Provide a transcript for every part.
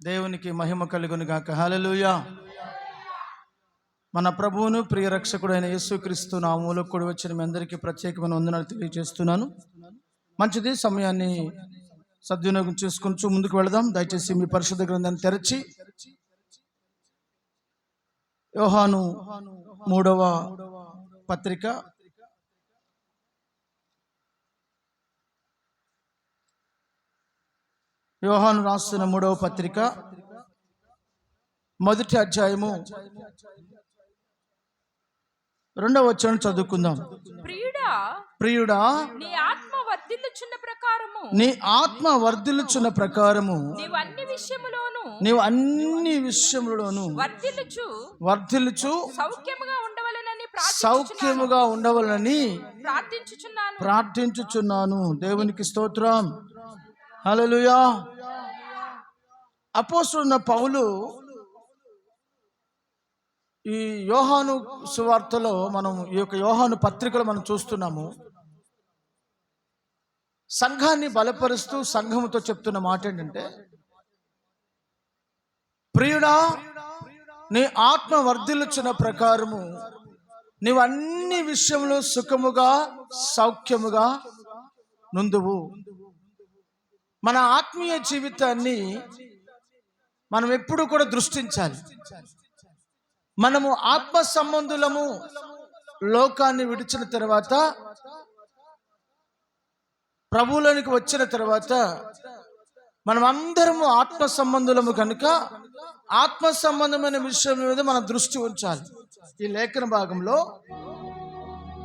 దేవునికి మహిమ కలుగును గాక. హల్లెలూయా. మన ప్రభువును ప్రియ రక్షకుడైన యేసుక్రీస్తు నామములో కూడి వచ్చిన మీ అందరికీ ప్రత్యేకమైన వందనాలు తెలియజేస్తున్నాను. మంచిది, సమయాన్ని సద్వినియోగం చేసుకుంటూ ముందుకు వెళదాం. దయచేసి మీ పరిశుద్ధ గ్రంథాన్ని తెరచి యోహాను 3వ పత్రిక యోహాను రాస్తున్న 3వ పత్రిక మొదటి అధ్యాయము 2వ వచనం చదువుకుందాం. ప్రియుడా నీ ఆత్మ వర్ధిల్లుచున్న ప్రకారము నీవు అన్ని విషయములోను వర్ధిల్లుచు సౌఖ్యముగా ఉండవలనని ప్రార్థించుచున్నాను. దేవునికి స్తోత్రం. హల్లెలూయా. అపోస్తలుడైన పౌలు ఈ యోహాను సువార్తలో మనం ఈ యొక్క యోహాను పత్రికలో మనం చూస్తున్నాము. సంఘాన్ని బలపరుస్తూ సంఘముతో చెప్తున్న మాట ఏంటంటే, ప్రియుడా నీ ఆత్మ వర్ధిల్లుచున్న ప్రకారము నీవు అన్ని విషయంలో సుఖముగా సౌఖ్యముగా నుందువు. మన ఆత్మీయ జీవితాన్ని మనం ఎప్పుడు కూడా దృష్టించాలి. మనము ఆత్మ సంబంధులము. లోకాన్ని విడిచిన తర్వాత ప్రభువులోనికి వచ్చిన తర్వాత మనం అందరము ఆత్మ సంబంధులము కనుక ఆత్మ సంబంధమైన విషయం మీద మన దృష్టి ఉంచాలి. ఈ లేఖన భాగంలో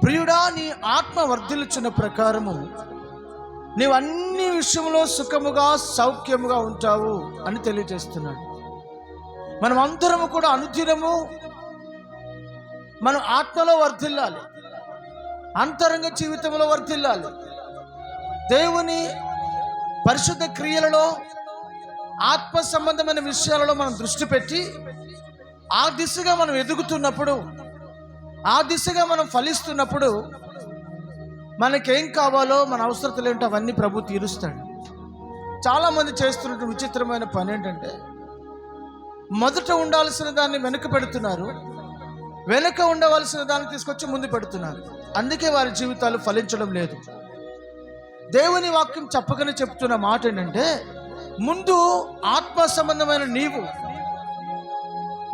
ప్రియుడా నీ ఆత్మ వర్ధిల్లుచున్న ప్రకారము నీవు అన్ని విషయంలో సుఖముగా సౌఖ్యముగా ఉంటావు అని తెలియజేస్తున్నాడు. మనం అందరము కూడా అనుదినము మనం ఆత్మలో వర్ధిల్లాలి, అంతరంగ జీవితంలో వర్ధిల్లాలి. దేవుని పరిశుద్ధ క్రియలలో ఆత్మ సంబంధమైన విషయాలలో మనం దృష్టి పెట్టి ఆ దిశగా మనం ఎదుగుతున్నప్పుడు, ఆ దిశగా మనం ఫలిస్తున్నప్పుడు మనకేం కావాలో మన అవసరతలు ఏంటో అవన్నీ ప్రభు తీరుస్తాడు. చాలామంది చేస్తున్నటువంటి విచిత్రమైన పని ఏంటంటే, మొదట ఉండాల్సిన దాన్ని వెనుక పెడుతున్నారు, వెనుక ఉండవలసిన దాన్ని తీసుకొచ్చి ముందు పెడుతున్నారు. అందుకే వారి జీవితాలు ఫలించడం లేదు. దేవుని వాక్యం చెప్పగానే చెప్తున్న మాట ఏంటంటే, ముందు ఆత్మ సంబంధమైన నీవు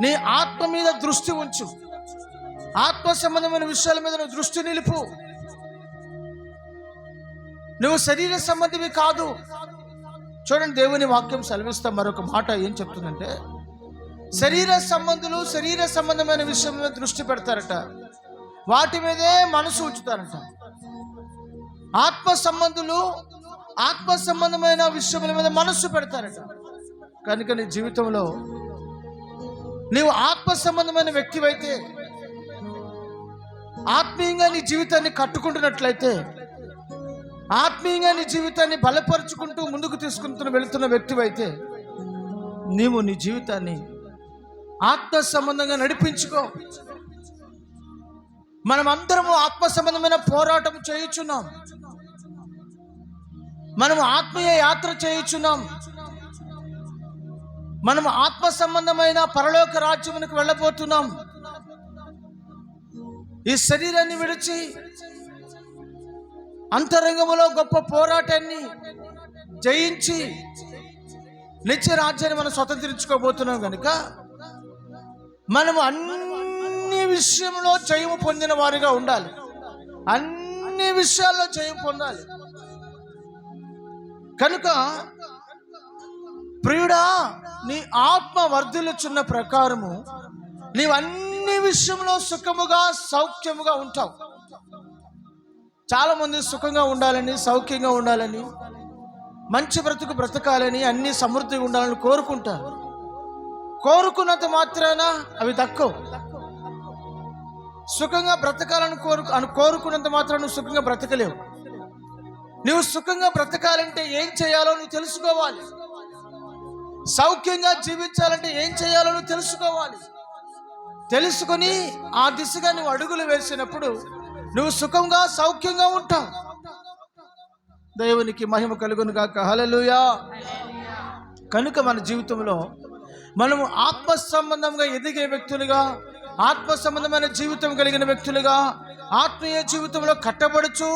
నీ ఆత్మ మీద దృష్టి ఉంచు. ఆత్మ సంబంధమైన విషయాల మీద నువ్వు దృష్టి నిలుపు. నువ్వు శరీర సంబంధివి కాదు. చూడండి, దేవుని వాక్యం సెలవిస్తా మరొక మాట ఏం చెప్తుందంటే, శరీర సంబంధులు శరీర సంబంధమైన విషయం మీద దృష్టి పెడతారట, వాటి మీదే మనసు ఉంచుతారట. ఆత్మ సంబంధులు ఆత్మ సంబంధమైన విషయముల మీద మనస్సు పెడతారట. కనుక నీ జీవితంలో నీవు ఆత్మ సంబంధమైన వ్యక్తివైతే, ఆత్మీయంగా నీ జీవితాన్ని కట్టుకుంటున్నట్లయితే, ఆత్మీయంగా నీ జీవితాన్ని బలపరుచుకుంటూ ముందుకు తీసుకుంటూ వెళుతున్న వ్యక్తివైతే, నీవు నీ జీవితాన్ని ఆత్మ సంబంధంగా నడిపించుకో. మనం అందరము ఆత్మ సంబంధమైన పోరాటం చేయుచున్నాం. మనము ఆత్మీయ యాత్ర చేయుచున్నాం. మనము ఆత్మ సంబంధమైన పరలోక రాజ్యమునకు వెళ్ళబోతున్నాం. ఈ శరీరాన్ని విడిచి అంతరంగములో గొప్ప పోరాటాన్ని జయించి నిత్య రాజ్యాన్ని మనం స్వతంత్రించుకోబోతున్నాం. కనుక మనము అన్ని విషయంలో జయము పొందిన వారిగా ఉండాలి. అన్ని విషయాల్లో జయం పొందాలి. కనుక ప్రియుడా నీ ఆత్మ వర్ధిల్లుచున్న ప్రకారము నీవు అన్ని విషయంలో సుఖముగా సౌఖ్యముగా ఉంటావు. చాలా మంది సుఖంగా ఉండాలని, సౌఖ్యంగా ఉండాలని, మంచి బ్రతుకు బ్రతకాలని, అన్ని సమృద్ధిగా ఉండాలని కోరుకుంటారు. కోరుకున్నంత మాత్రాన అవి తక్కువ. సుఖంగా బ్రతకాలని కోరుకున్నంత మాత్రాన నువ్వు సుఖంగా బ్రతకలేవు. నువ్వు సుఖంగా బ్రతకాలంటే ఏం చేయాలో నువ్వు తెలుసుకోవాలి. సౌఖ్యంగా జీవించాలంటే ఏం చేయాలో నువ్వు తెలుసుకోవాలి. తెలుసుకొని ఆ దిశగా నువ్వు అడుగులు వేసినప్పుడు నువ్వు సుఖంగా సౌఖ్యంగా ఉంటావు. దేవునికి మహిమ కలుగును గాక. హల్లెలూయా. కనుక మన జీవితంలో మనము ఆత్మ సంబంధంగా ఎదిగే వ్యక్తులుగా, ఆత్మ సంబంధమైన జీవితం కలిగిన వ్యక్తులుగా, ఆత్మీయ జీవితంలో కట్టబడుచు,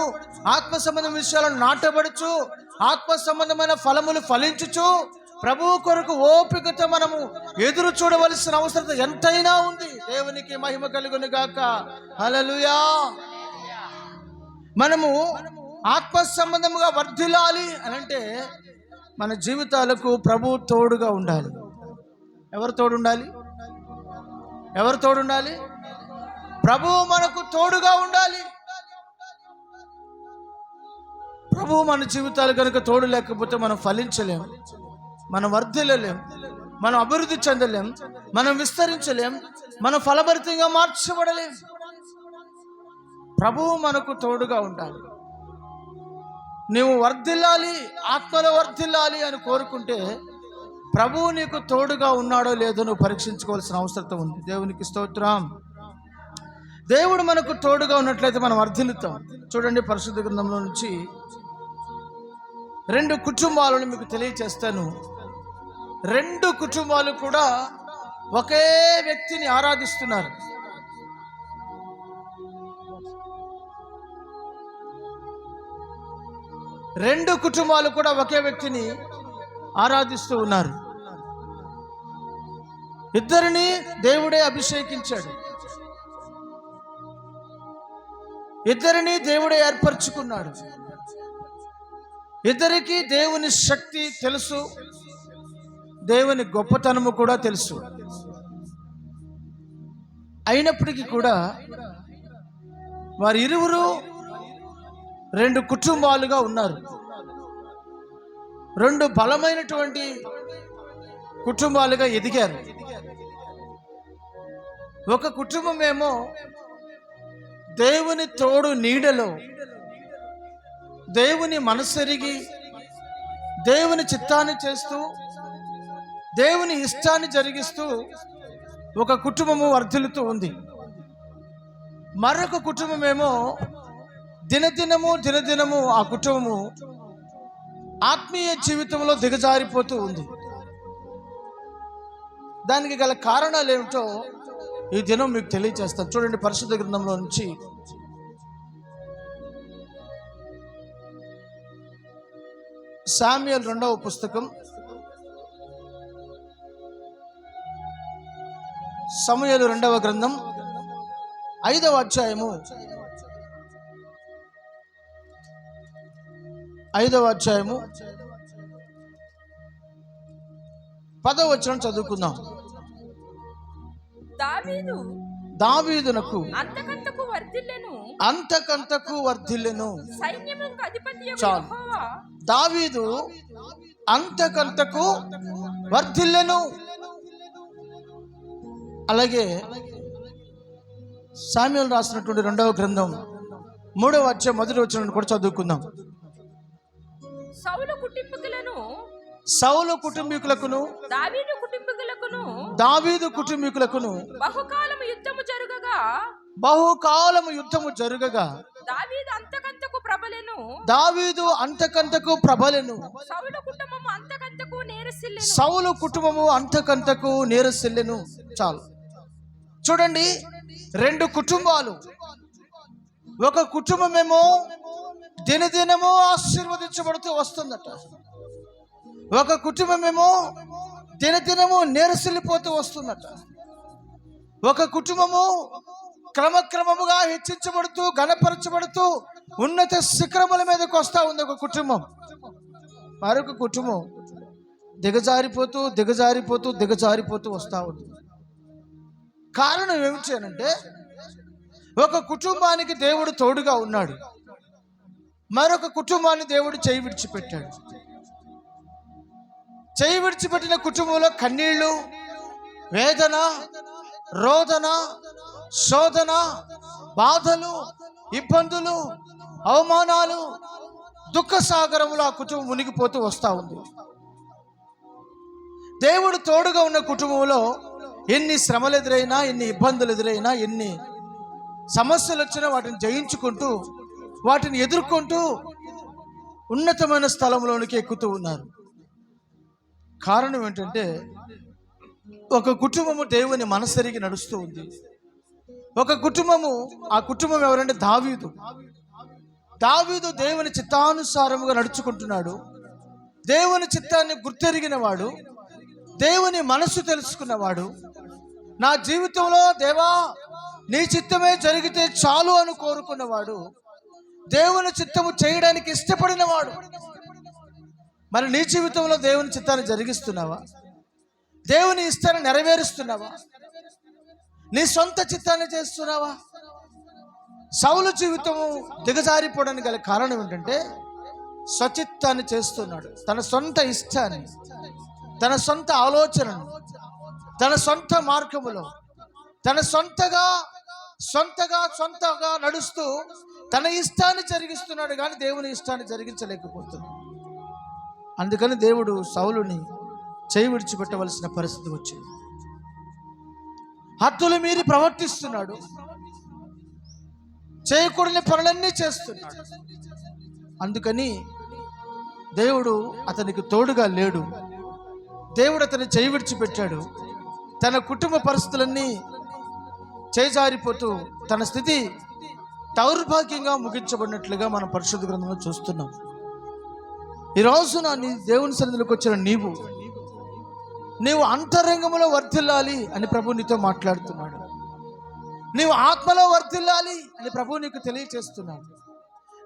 ఆత్మ సంబంధం విషయాలను నాటబడుచు, ఆత్మ సంబంధమైన ఫలములు ఫలించుచు, ప్రభువు కొరకు ఓపికతో మనము ఎదురు చూడవలసిన అవసరం ఎంతైనా ఉంది. దేవునికి మహిమ కలుగును గాక. హల్లెలూయా. మనము ఆత్మ సంబంధముగా వర్ధిల్లాలి అని అంటే మన జీవితాలకు ప్రభువు తోడుగా ఉండాలి. ఎవరు తోడుండాలి? ఎవరు తోడుండాలి? ప్రభువు మనకు తోడుగా ఉండాలి. ప్రభువు మన జీవితాలు కనుక తోడు లేకపోతే మనం ఫలించలేం, మనం వర్ధిల్లలేం, మనం అభివృద్ధి చెందలేం, మనం విస్తరించలేం, మనం ఫలభరితంగా మార్చబడలేం. ప్రభువు మనకు తోడుగా ఉండాలి. నీవు వర్ధిల్లాలి, ఆత్మలో వర్ధిల్లాలి అని కోరుకుంటే ప్రభువు నీకు తోడుగా ఉన్నాడో లేదో నువ్వు పరీక్షించుకోవాల్సిన అవసరం ఉంది. దేవునికి స్తోత్రం. దేవుడు మనకు తోడుగా ఉన్నట్లయితే మనం వర్ధిల్లుతాం. చూడండి, పరిశుద్ధ గ్రంథంలో నుంచి 2 కుటుంబాలను మీకు తెలియచేస్తాను. 2 కుటుంబాలు కూడా ఒకే వ్యక్తిని ఆరాధిస్తున్నారు. రెండు కుటుంబాలు కూడా ఒకే వ్యక్తిని ఆరాధిస్తూ ఉన్నారు. ఇద్దరిని దేవుడే అభిషేకించాడు, ఇద్దరిని దేవుడే ఏర్పరచుకున్నాడు. ఇద్దరికి దేవుని శక్తి తెలుసు, దేవుని గొప్పతనము కూడా తెలుసు. అయినప్పటికీ కూడా వారి ఇరువురు 2 కుటుంబాలుగా ఉన్నారు. 2 బలమైనటువంటి కుటుంబాలుగా ఎదిగారు. ఒక కుటుంబం ఏమో దేవుని తోడు నీడలో దేవుని మనసెరిగి దేవుని చిత్తాన్ని చేస్తూ దేవుని ఇష్టాన్ని జరిగిస్తూ ఒక కుటుంబము వర్ధిల్లుతూ ఉంది. మరొక కుటుంబం ఏమో దినదినము ఆ కుటుంబము ఆత్మీయ జీవితంలో దిగజారిపోతూ ఉంది. దానికి గల కారణాలు ఏమిటో ఈ దినం మీకు తెలియజేస్తాను. చూడండి, పరిశుద్ధ గ్రంథంలో నుంచి శామ్యూయల్ 2వ పుస్తకం, సమూయేలు 2వ గ్రంథం 5వ అధ్యాయము 10వ వచనం చదువుకుందాం. దావీదునకు అంతకంతకు వర్ధిల్లెను. చాలు, దావీదు అంతకంతకు వర్ధిల్లెను. అలాగే శామ్యూయలు రాసినటువంటి 2వ గ్రంథం 3వ అధ్యాయం 1వ వచనం కూడా చదువుకుందాం. సౌలు కుటుంబీకులకును దావీదు కుటుంబీకులకును బహుకాలము యుద్ధము జరుగగా దావీదు అంతకంతకు ప్రబలెను. సౌలు కుటుంబము అంతకంతకు నీరసిల్లెను. చాలు, చూడండి, 2 కుటుంబాలు. ఒక కుటుంబమేమో దినదినము ఆశీర్వదించబడుతూ వస్తుందట, ఒక కుటుంబమేమో దినదినము నీరసిల్లిపోతూ వస్తుందట. ఒక కుటుంబము క్రమక్రమముగా హెచ్చించబడుతూ ఘనపరచబడుతూ ఉన్నత శిఖరముల మీదకి వస్తూ ఉంది ఒక కుటుంబం. మరొక కుటుంబం దిగజారిపోతూ వస్తూ ఉంది. కారణం ఏమిటి అంటే, ఒక కుటుంబానికి దేవుడు తోడుగా ఉన్నాడు, మరొక కుటుంబాన్ని దేవుడు చేయి విడిచిపెట్టాడు. చేయి విడిచిపెట్టిన కుటుంబంలో కన్నీళ్లు, వేదన, రోదన, శోధన, బాధలు, ఇబ్బందులు, అవమానాలు, దుఃఖ సాగరములు ఆ కుటుంబం మునిగిపోతూ వస్తూ ఉంది. దేవుడు తోడుగా ఉన్న కుటుంబంలో ఎన్ని శ్రమలు ఎదురైనా, ఎన్ని ఇబ్బందులు ఎదురైనా, ఎన్ని సమస్యలు వచ్చినా వాటిని జయించుకుంటూ, వాటిని ఎదుర్కొంటూ ఉన్నతమైన స్థలంలోనికి ఎక్కుతూ ఉన్నారు. కారణం ఏంటంటే ఒక కుటుంబము దేవుని మనసరిగి నడుస్తూ ఉంది. ఒక కుటుంబము, ఆ కుటుంబం ఎవరంటే దావీదు. దావీదు దేవుని చిత్తానుసారముగా నడుచుకుంటున్నాడు. దేవుని చిత్తాన్ని గుర్తెరిగిన వాడు, దేవుని మనసు తెలుసుకున్నవాడు. నా జీవితంలో దేవా నీ చిత్తమే జరిగితే చాలు అని కోరుకున్నవాడు, దేవుని చిత్తము చేయడానికి ఇష్టపడినవాడు. మరి నీ జీవితంలో దేవుని చిత్తాన్ని జరిగిస్తున్నావా? దేవుని ఇష్టాన్ని నెరవేరుస్తున్నావా? నీ సొంత చిత్తాన్ని చేస్తున్నావా? సౌలు జీవితము దిగజారిపోవడానికి గల కారణం ఏంటంటే స్వచిత్తాన్ని చేస్తున్నాడు. తన సొంత ఇష్టాన్ని, తన సొంత ఆలోచనను, తన సొంత మార్గములో తన సొంతగా నడుస్తూ తన ఇష్టాన్ని జరిగిస్తున్నాడు, కానీ దేవుని ఇష్టాన్ని జరిగించలేకపోతున్నాడు. అందుకని దేవుడు సౌలుని చేయి విడిచిపెట్టవలసిన పరిస్థితి వచ్చింది. హద్దులు మీరి ప్రవర్తిస్తున్నాడు, చేయకూడని పనులన్నీ చేస్తున్నాడు. అందుకని దేవుడు అతనికి తోడుగా లేడు. దేవుడు అతన్ని చేయి విడిచిపెట్టాడు. తన కుటుంబ పరిస్థితులన్నీ చేజారిపోతూ తన స్థితి దౌర్భాగ్యంగా ముగించబడినట్లుగా మనం పరిశుద్ధ గ్రంథంలో చూస్తున్నాం. ఈ రోజున నీ దేవుని సన్నిధిలోకి వచ్చిన నీవు అంతరంగంలో వర్ధిల్లాలి అని ప్రభు నీతో మాట్లాడుతున్నాడు. నీవు ఆత్మలో వర్ధిల్లాలి అని ప్రభు నీకు తెలియచేస్తున్నాడు.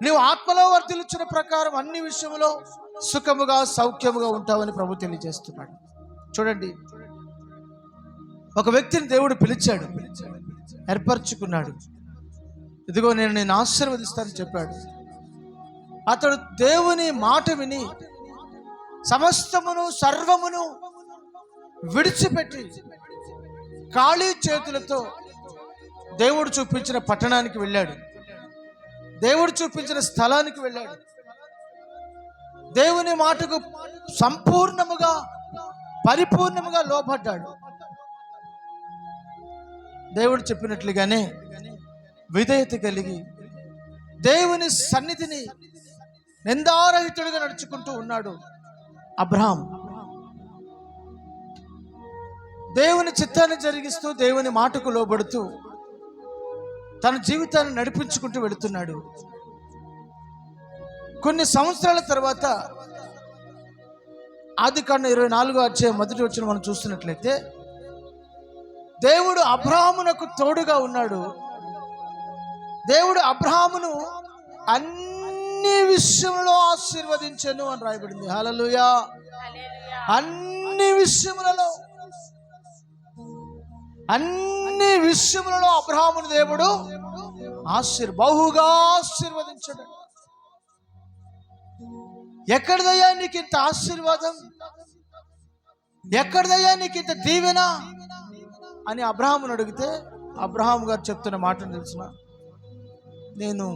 నీవు ఆత్మలో వర్ధిల్లుచున్న ప్రకారం అన్ని విషయంలో సుఖముగా సౌఖ్యముగా ఉంటావని ప్రభు తెలియజేస్తున్నాడు. చూడండి, ఒక వ్యక్తిని దేవుడు పిలిచాడు, ఏర్పరచుకున్నాడు. ఇదిగో నేను నిన్ను ఆశీర్వదిస్తానని చెప్పాడు. అతడు దేవుని మాట విని సమస్తమును సర్వమును విడిచిపెట్టి ఖాళీ చేతులతో దేవుడు చూపించిన పట్టణానికి వెళ్ళాడు. దేవుడు చూపించిన స్థలానికి వెళ్ళాడు. దేవుని మాటకు సంపూర్ణముగా పరిపూర్ణముగా లోబడ్డాడు. దేవుడు చెప్పినట్లుగానే విధేయత కలిగి దేవుని సన్నిధిని నిందారహితుడిగా నడుచుకుంటూ ఉన్నాడు అబ్రహాం. దేవుని చిత్తాన్ని జరిగిస్తూ దేవుని మాటకు లోబడుతూ తన జీవితాన్ని నడిపించుకుంటూ వెళుతున్నాడు. కొన్ని సంవత్సరాల తర్వాత ఆదికాండం 24వ అధ్యాయం 1వ వచనం మనం చూస్తున్నట్లయితే దేవుడు అబ్రహామునకు తోడుగా ఉన్నాడు. దేవుడు అబ్రహామును అన్ని విషయములలో ఆశీర్వదించెను అని రాయబడింది. హల్లెలూయా. అన్ని విషయములలో అబ్రహామును దేవుడు బహుగా ఆశీర్వదించాడు. ఎక్కడిదయ్యా నీకు ఇంత ఆశీర్వాదం, ఎక్కడిదయ్యా నీకు ఇంత దీవెన అని అబ్రహామును అడిగితే అబ్రహాం గారు చెప్తున్న మాటను తెలుసిన, నేను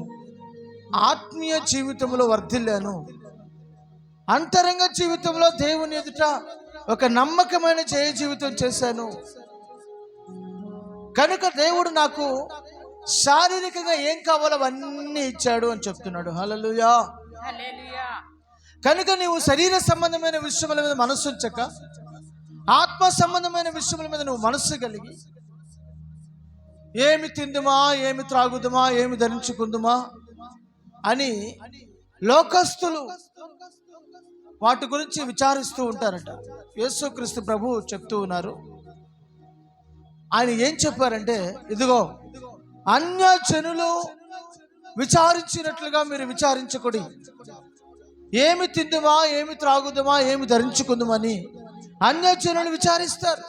ఆత్మీయ జీవితంలో వర్ధిల్లాను, అంతరంగ జీవితంలో దేవుని ఎదుట ఒక నమ్మకమైన జయ జీవితం చేశాను, కనుక దేవుడు నాకు శారీరకంగా ఏం కావాలో అవన్నీ ఇచ్చాడు అని చెప్తున్నాడు. హల్లెలూయా. కనుక నీవు శరీర సంబంధమైన విషయముల మీద మనస్సు ఉంచక ఆత్మ సంబంధమైన విషయముల మీద నువ్వు మనస్సు కలిగి ఏమి తిందుమా, ఏమి త్రాగుదుమా, ఏమి ధరించుకుందుమా అని లోకస్తులు వాటి గురించి విచారిస్తూ ఉంటారట. యేసుక్రీస్తు ప్రభు చెప్తూ ఉన్నారు. ఆయన ఏం చెప్పారంటే, ఇదిగో అన్యజనులు విచారించినట్లుగా మీరు విచారించకూడి, ఏమి తిందుమా, ఏమి త్రాగుదుమా, ఏమి ధరించుకుందుమని అన్యజనులు విచారిస్తారు.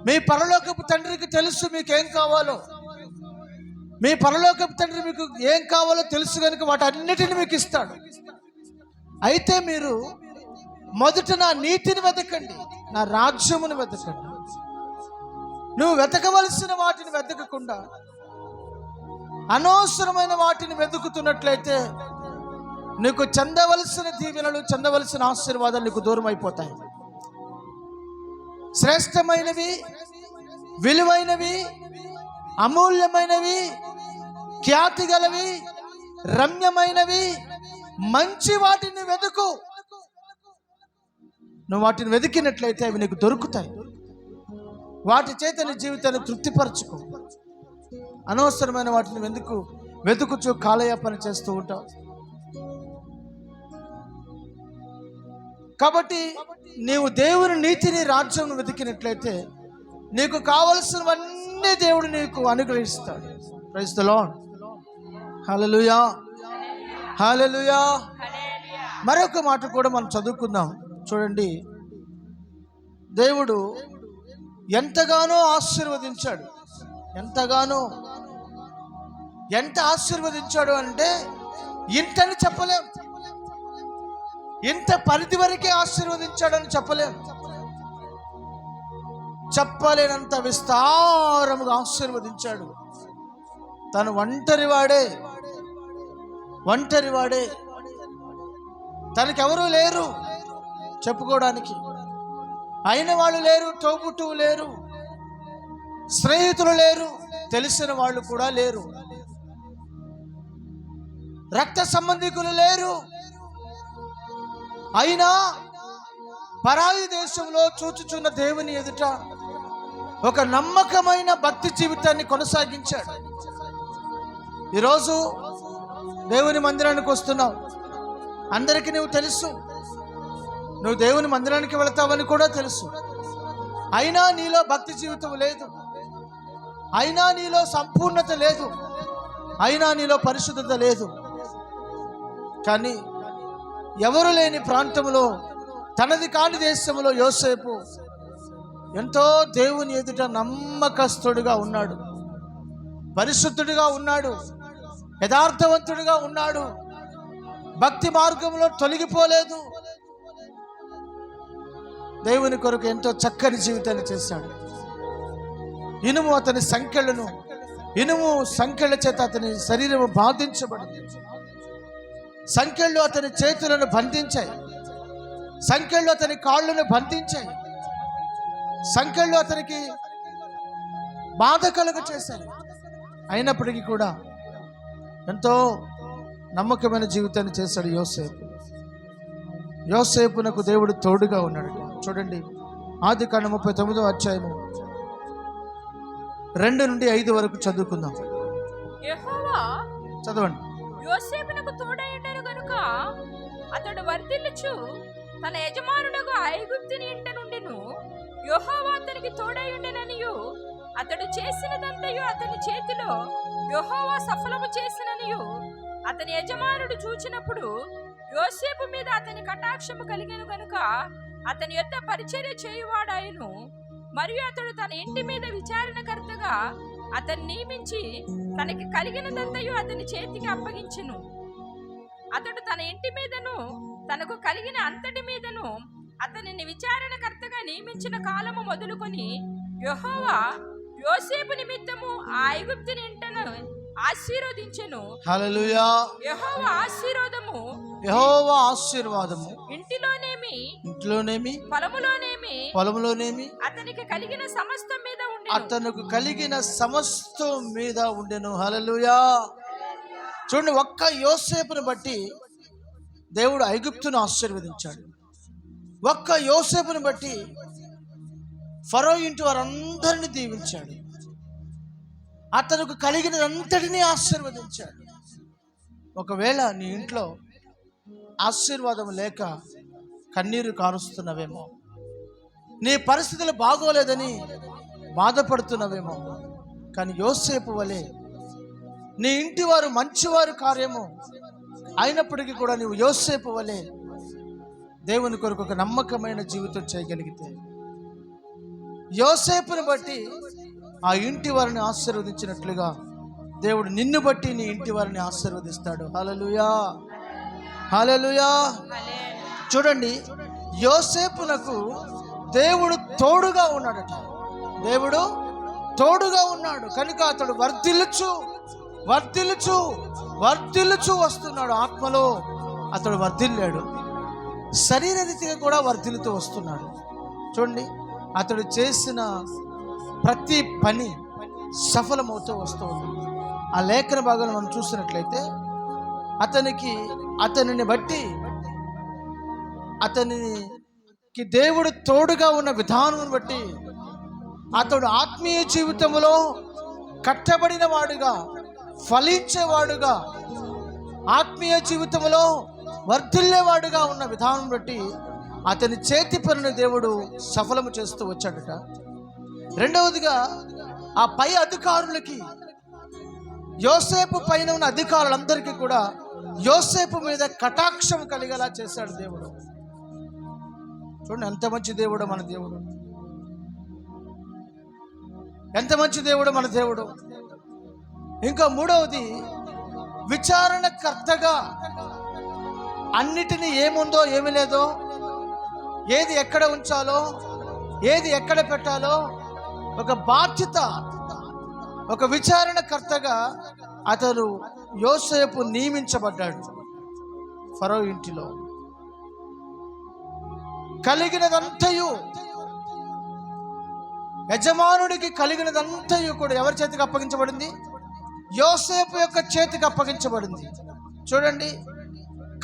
మీ పరలోకపు తండ్రికి తెలుసు మీకేం కావాలో. మీ పరలోకపు తండ్రి మీకు ఏం కావాలో తెలుసు కనుక వాటన్నిటిని మీకు ఇస్తాడు. అయితే మీరు మొదట నా నీతిని వెతకండి, నా రాజ్యమును వెతకండి. నువ్వు వెతకవలసిన వాటిని వెతకకుండా అనవసరమైన వాటిని వెతుకుతున్నట్లయితే నీకు చెందవలసిన దీవెనలు, చెందవలసిన ఆశీర్వాదాలు నీకు దూరం అయిపోతాయి. శ్రేష్టమైనవి, విలువైనవి, అమూల్యమైనవి, ఖ్యాతి గలవి, రమ్యమైనవి, మంచి వాటిని వెతుకు. నువ్వు వాటిని వెతికినట్లయితే అవి నీకు దొరుకుతాయి. వాటి చేత నీ జీవితాన్ని తృప్తిపరచుకో. అనవసరమైన వాటిని వెతుకుచూ కాలయాపన చేస్తూ ఉంటావు. కాబట్టి నీవు దేవుని నీతిని, రాజ్యం వెతికినట్లయితే నీకు కావలసినవన్నీ దేవుడు నీకు అనుగ్రహిస్తాడు. Praise the Lord. Hallelujah, hallelujah. మరొక మాట కూడా మనం చదువుకుందాం. చూడండి, దేవుడు ఎంతగానో ఆశీర్వదించాడు. ఎంత ఆశీర్వదించాడు అంటే ఇంతని చెప్పలేం. ఇంత పరిధి వరకే ఆశీర్వదించాడని చెప్పలేం. చెప్పలేనంత విస్తారముగా ఆశీర్వదించాడు. తను ఒంటరివాడే. తనకెవరూ లేరు చెప్పుకోవడానికి. అయిన వాళ్ళు లేరు, తోబుట్టువు లేరు, స్నేహితులు లేరు, తెలిసిన వాళ్ళు కూడా లేరు, రక్త సంబంధికులు లేరు. అయినా పరాయి దేశంలో చూచుచున్న దేవుని ఎదుట ఒక నమ్మకమైన భక్తి జీవితాన్ని కొనసాగించాడు. ఈరోజు దేవుని మందిరానికి వస్తున్నావు. అందరికీ నువ్వు తెలుసు, నువ్వు దేవుని మందిరానికి వెళతావని కూడా తెలుసు. అయినా నీలో భక్తి జీవితం లేదు, అయినా నీలో సంపూర్ణత లేదు, అయినా నీలో పరిశుద్ధత లేదు. కానీ ఎవరు లేని ప్రాంతంలో, తనది కాని దేశంలో యోసేపు ఎంతో దేవుని ఎదుట నమ్మకస్తుడిగా ఉన్నాడు, పరిశుద్ధుడిగా ఉన్నాడు, యథార్థవంతుడిగా ఉన్నాడు, భక్తి మార్గంలో తొలగిపోలేదు. దేవుని కొరకు ఎంతో చక్కని జీవితాన్ని చేశాడు. ఇనుము అతని సంకెళ్ళ చేత అతని శరీరము బాధించబడింది. సంకెళ్ళు అతని చేతులను బంధించాయి, సంకెళ్ళు అతని కాళ్ళను బంధించాయి, సంకెళ్ళు అతనికి బాధ కలుగ చేశాయి. అయినప్పటికీ కూడా ఎంతో నమ్మకమైన జీవితాన్ని చేశాడు యోసేపునకు దేవుడు తోడుగా ఉన్నాడు. చూడండి, ఆదికాండం 39వ అధ్యాయము 2 నుండి 5 వరకు చదువుకుందాం. యెహోవా చదవండి. యోసేపునకు తోడైయుండెను గనుక అతడు వర్ధిల్లుచు తన యజమానుడగు ఐగుప్తుని ఇంట నుండిను యెహోవా అతనికి తోడైయుండెననియు అతడు చేసినదంతయు అతని చేతిలో యెహోవా సఫలము చేసిననియు అతని యజమానుడు చూచినప్పుడు యోసేపు మీద అతని కటాక్షము కలిగెను గనుక అతని యొద్ద పరిచర్య చేయువాడాయను. మరియు అతడు తన ఇంటి మీద విచారణకర్తగా అతన్ని నియమించి తనకి కలిగినదంతయు అతని చేతికి అప్పగించెను. అతడు తన ఇంటి మీదను తనకు కలిగిన అంతటి మీదను అతనిని విచారణకర్తగా నియమించిన కాలము మొదలుకొని యెహోవా యోసేపు నిమిత్తము ఆ ఐగుప్తుని ఇంటను ఆశీర్వదించెను. హల్లెలూయా. యెహోవా ఆశీర్వాదము ఇంటిలోనేమి పొలములోనేమి అతనికి కలిగిన సమస్తం మీద ఉండెను. హల్లెలూయా. చూడండి, ఒక్క యోసేపును బట్టి దేవుడు ఐగుప్తును ఆశీర్వదించాడు. ఒక్క యోసేపును బట్టి ఫరో ఇంటి వారందరినీ దీవించాడు. అతనికి కలిగినంతటినీ ఆశీర్వదించాడు. ఒకవేళ నీ ఇంట్లో ఆశీర్వాదం లేక కన్నీరు కారుస్తున్నవేమో, నీ పరిస్థితులు బాగోలేదని బాధపడుతున్నవేమో, కానీ యోసేపు వలె నీ ఇంటి వారు మంచివారు కార్యము అయినప్పటికీ కూడా నీవు యోసేపు వలె దేవుని కొరకు ఒక నమ్మకమైన జీవితం చేయగలిగితే, యోసేపుని బట్టి ఆ ఇంటి వారిని ఆశీర్వదించినట్లుగా దేవుడు నిన్ను బట్టి నీ ఇంటి వారిని ఆశీర్వదిస్తాడు. హల్లెలూయా, హల్లెలూయా. చూడండి, యోసేపునకు దేవుడు తోడుగా ఉన్నాడట. దేవుడు తోడుగా ఉన్నాడు కనుక అతడు వర్ధిల్లుచు వస్తున్నాడు. ఆత్మలో అతడు వర్ధిల్లాడు, శరీర రీతిగా కూడా వర్ధిల్లుతూ వస్తున్నాడు. చూడండి, అతడు చేసిన ప్రతి పని సఫలమవుతూ వస్తూ ఉంది. ఆ లేఖన భాగంలో మనం చూసినట్లయితే అతనిని బట్టి దేవుడు తోడుగా ఉన్న విధానం బట్టి అతడు ఆత్మీయ జీవితంలో కట్టబడిన వాడుగా, ఫలించేవాడుగా, ఆత్మీయ జీవితంలో వర్ధిల్లేవాడుగా ఉన్న విధానం బట్టి అతని చేతి పనిని దేవుడు సఫలము చేస్తూ వచ్చాడట. రెండవదిగా ఆ పై అధికారులకి, యోసేపు పైన ఉన్న అధికారులందరికీ కూడా యోసేపు మీద కటాక్షం కలిగేలా చేశాడు దేవుడు. చూడండి ఎంత మంచి దేవుడు మన దేవుడు, ఎంత మంచి దేవుడు మన దేవుడు. ఇంకా మూడవది, విచారణకర్తగా అన్నిటినీ ఏముందో ఏమి లేదో, ఏది ఎక్కడ ఉంచాలో, ఏది ఎక్కడ పెట్టాలో ఒక బాధ్యత, ఒక విచారణకర్తగా అతను యోసేపు నియమించబడ్డాడు. ఫరో ఇంటిలో కలిగినదంతయు, యజమానుడికి కలిగినదంతయు కూడా ఎవరి చేతికి అప్పగించబడింది? యోసేపు యొక్క చేతికి అప్పగించబడింది. చూడండి,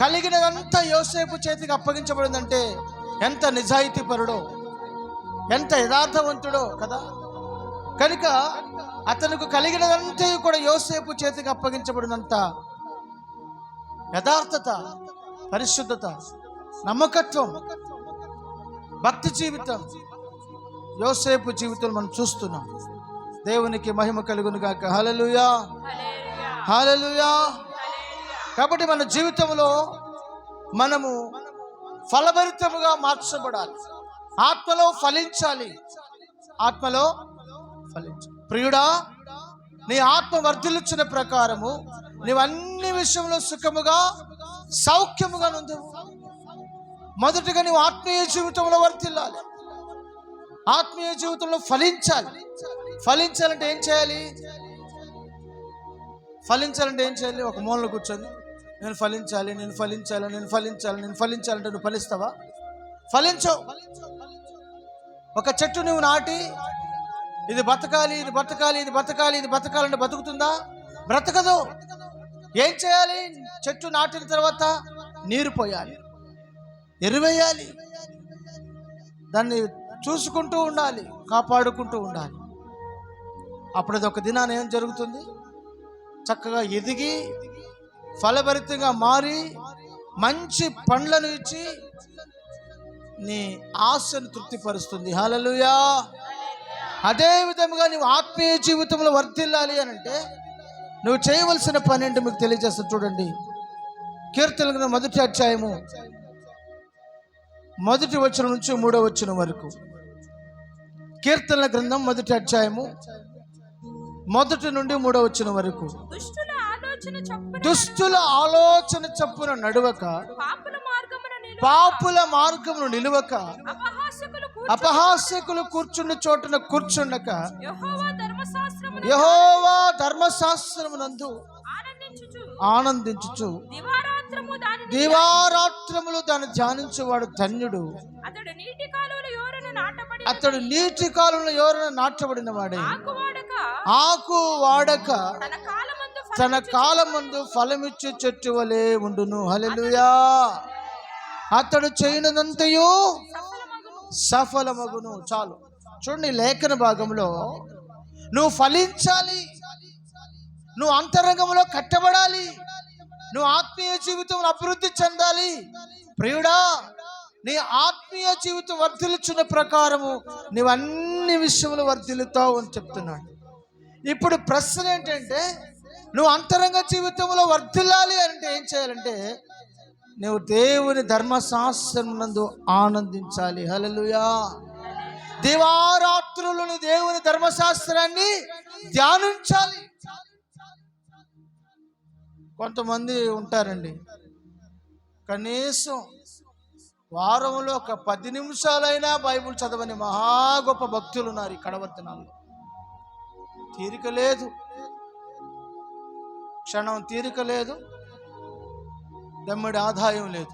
కలిగినదంతా యోసేపు చేతికి అప్పగించబడిందంటే ఎంత నిజాయితీ పరుడో, ఎంత యథార్థవంతుడో కదా. కనుక అతనికి కలిగినదంతా కూడా యోసేపు చేతికి అప్పగించబడినంత యథార్థత, పరిశుద్ధత, నమ్మకత్వం, భక్తి జీవితం యోసేపు జీవితంలో మనం చూస్తున్నాం. దేవునికి మహిమ కలుగును గాక. హల్లెలూయా, హల్లెలూయా. కాబట్టి మన జీవితంలో మనము ఫలభరితముగా మార్చబడాలి, ఆత్మలో ఫలించాలి, ఆత్మలో ఫలించాలి. ప్రియుడా, నీ ఆత్మ వర్ధిల్లుచున్న ప్రకారము నీవు అన్ని విషయంలో సుఖముగా, సౌఖ్యముగా నుండవు. మొదటిగా నీవు ఆత్మీయ జీవితంలో వర్ధిల్లాలి, ఆత్మీయ జీవితంలో ఫలించాలి. ఫలించాలంటే ఏం చేయాలి? ఫలించాలంటే ఏం చేయాలి? ఒక మూలలో కూర్చొని నేను ఫలించాలి, నేను ఫలించాలి, నేను ఫలించాలి, నేను ఫలించాలంటే నువ్వు ఫలిస్తావా? ఫలించవు. ఒక చెట్టు నువ్వు నాటి ఇది బతకాలి, ఇది బతకాలి, ఇది బతకాలి, ఇది బతకాలంటే బతుకుతుందా? బ్రతకదు. ఏం చేయాలి? చెట్టు నాటిన తర్వాత నీరు పోయాలి, ఎరువేయాలి, దాన్ని చూసుకుంటూ ఉండాలి, కాపాడుకుంటూ ఉండాలి. అప్పుడు అది ఒక దినాన ఏం జరుగుతుంది? చక్కగా ఎదిగి ఫలభరితంగా మారి మంచి పండ్లను ఇచ్చి నీ ఆశను తృప్తిపరుస్తుంది. హల్లెలూయా. అదే విధంగా నువ్వు ఆత్మీయ జీవితంలో వర్ధిల్లాలి అని అంటే నువ్వు చేయవలసిన పని ఏంటో మీకు తెలియజేస్తా. చూడండి, కీర్తనల గ్రంథం 1వ అధ్యాయము 1వ వచనం నుంచి 3వ వచనం వరకు. కీర్తనల గ్రంథం 1వ అధ్యాయము 1 నుండి 3వ వచనం వరకు. దుష్టుల ఆలోచన చప్పున నడువక, పాపుల మార్గమును నిలువక, అపహాస్యకులు కూర్చున్న చోటున కూర్చుండక, యెహోవా ధర్మశాస్త్రమునందు ఆనందించుచు దివారాత్రములు దాన్ని ధ్యానించేవాడు ధన్యుడు. అతడు నీటి కాలంలో ఎవరైనా నాటబడిన వాడే, ఆకు వాడక తన కాలమందు ఫలమిచ్చు చెట్టు వలె ఉండును. హల్లెలూయా. అతడు చేయనదంతయు సఫలమగును. చాలు. చూడండి, లేఖన భాగంలో నువ్వు ఫలించాలి, నువ్వు అంతరంగంలో కట్టబడాలి, నువ్వు ఆత్మీయ జీవితంలో అభివృద్ధి చెందాలి. ప్రియుడా, నీ ఆత్మీయ జీవితం వర్ధిల్లుచున్న ప్రకారము నువ్వు అన్ని విషయంలో వర్ధిల్లుతావు అని చెప్తున్నాడు. ఇప్పుడు ప్రశ్న ఏంటంటే, నువ్వు అంతరంగ జీవితంలో వర్ధిల్లాలి అంటే ఏం చేయాలంటే నువ్వు దేవుని ధర్మశాస్త్రం నందు ఆనందించాలి. హల్లెలూయా. దివారాత్రులను దేవుని ధర్మశాస్త్రాన్ని ధ్యానించాలి. కొంతమంది ఉంటారండి, కనీసం వారంలో ఒక 10 నిమిషాలైనా బైబిల్ చదవని మహా గొప్ప భక్తులు ఉన్నారు ఈ కడవర్తనాల్లో. తీరిక లేదు, క్షణం తీరిక లేదు, దమ్మిడి ఆదాయం లేదు.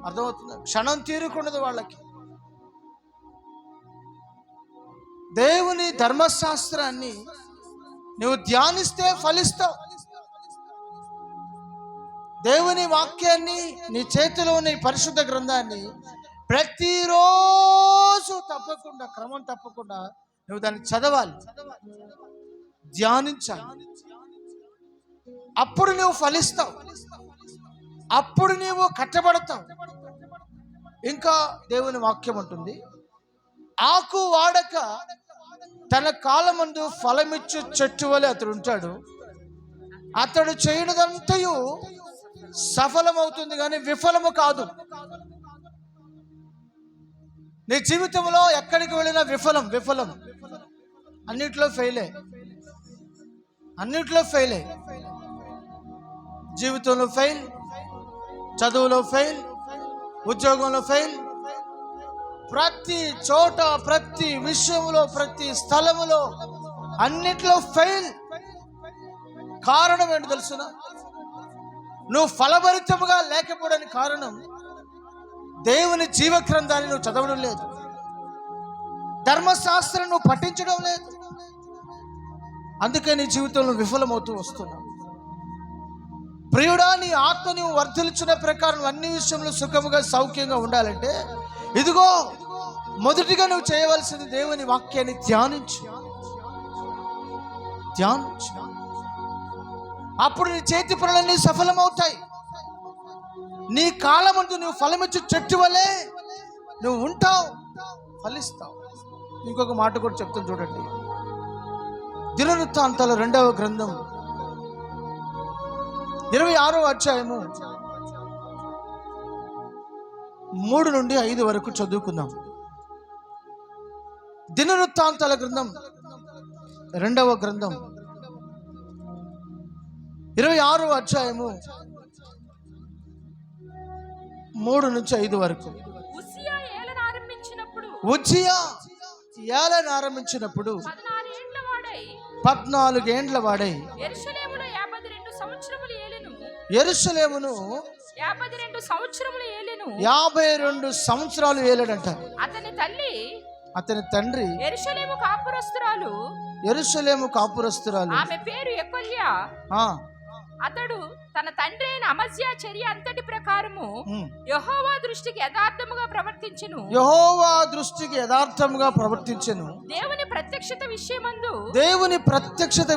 అర్థమవుతుంది? క్షణం తీరుకుండదు వాళ్ళకి. దేవుని ధర్మశాస్త్రాన్ని నువ్వు ధ్యానిస్తే ఫలిస్తావు. దేవుని వాక్యాన్ని, నీ చేతిలో నీ పరిశుద్ధ గ్రంథాన్ని ప్రతిరోజు తప్పకుండా, క్రమం తప్పకుండా నువ్వు దాన్ని చదవాలి, ధ్యానించాలి. అప్పుడు నువ్వు ఫలిస్తావు, అప్పుడు నీవు కట్టబడతావు. ఇంకా దేవుని వాక్యం ఉంటుంది, ఆకు వాడక తన కాలమందు ఫలమిచ్చు చెట్టు వలె అతడు ఉంటాడు. అతడు చేయనిదంతయు సఫలమవుతుంది కానీ విఫలము కాదు. నీ జీవితంలో ఎక్కడికి వెళ్ళినా విఫలం విఫలం, అన్నిట్లో ఫెయిలే, అన్నిట్లో ఫెయిలే. జీవితంలో ఫెయిల్, చదువులో ఫెయిల్, ఉద్యోగంలో ఫెయిల్, ప్రతి చోట, ప్రతి విషయంలో, ప్రతి స్థలములో, అన్నిట్లో ఫెయిల్. కారణం ఏంటి తెలుసునా? నువ్వు ఫలభరితముగా లేకపోవడానికి కారణం దేవుని జీవగ్రంథాన్ని నువ్వు చదవడం లేదు, ధర్మశాస్త్రం నువ్వు పఠించడం లేదు. అందుకే నీ జీవితంలో విఫలమవుతూ వస్తున్నావు. ప్రియుడా, నీ ఆత్మ నువ్వు వర్ధిల్చున్న ప్రకారం అన్ని విషయంలో సుఖముగా సౌఖ్యంగా ఉండాలంటే ఇదిగో మొదటిగా నువ్వు చేయవలసింది దేవుని వాక్యాన్ని ధ్యానించు. అప్పుడు నీ చేతి పనులన్నీ సఫలమవుతాయి. నీ కాలమందు నువ్వు ఫలమిచ్చు చెట్టు వలె నువ్వు ఉంటావు, ఫలిస్తావు. ఇంకొక మాట కూడా చెప్తాను చూడండి. దినవృత్తాంతాల 2వ గ్రంథం 26వ అధ్యాయము 3 నుండి 5 వరకు చదువుకుందాం. దినవృత్తాంతాల గ్రంథం 2వ గ్రంథం 26వ అధ్యాయము 3 నుంచి 5 వరకు. ఉజ్జియా ఏలన ఆరంభించినప్పుడు 14 ఏండ్ల వాడై యెరూషలేములో 52 సంవత్సరములు ఏలెను. యెరూషలేమును 52 సంవత్సరములు ఏలెను. 52 సంవత్సరాలు ఏలాడంట. అతని తండ్రి యెరూషలేము కాపురస్తురాలు. ఆమె పేరు యెకొల్యా. అతడు తన తండ్రి అయిన అమజ్యా చర్య అంతటి ప్రకారము యెహోవా దృష్టికి యథార్థముగా ప్రవర్తించెను. దేవుని ప్రత్యక్షత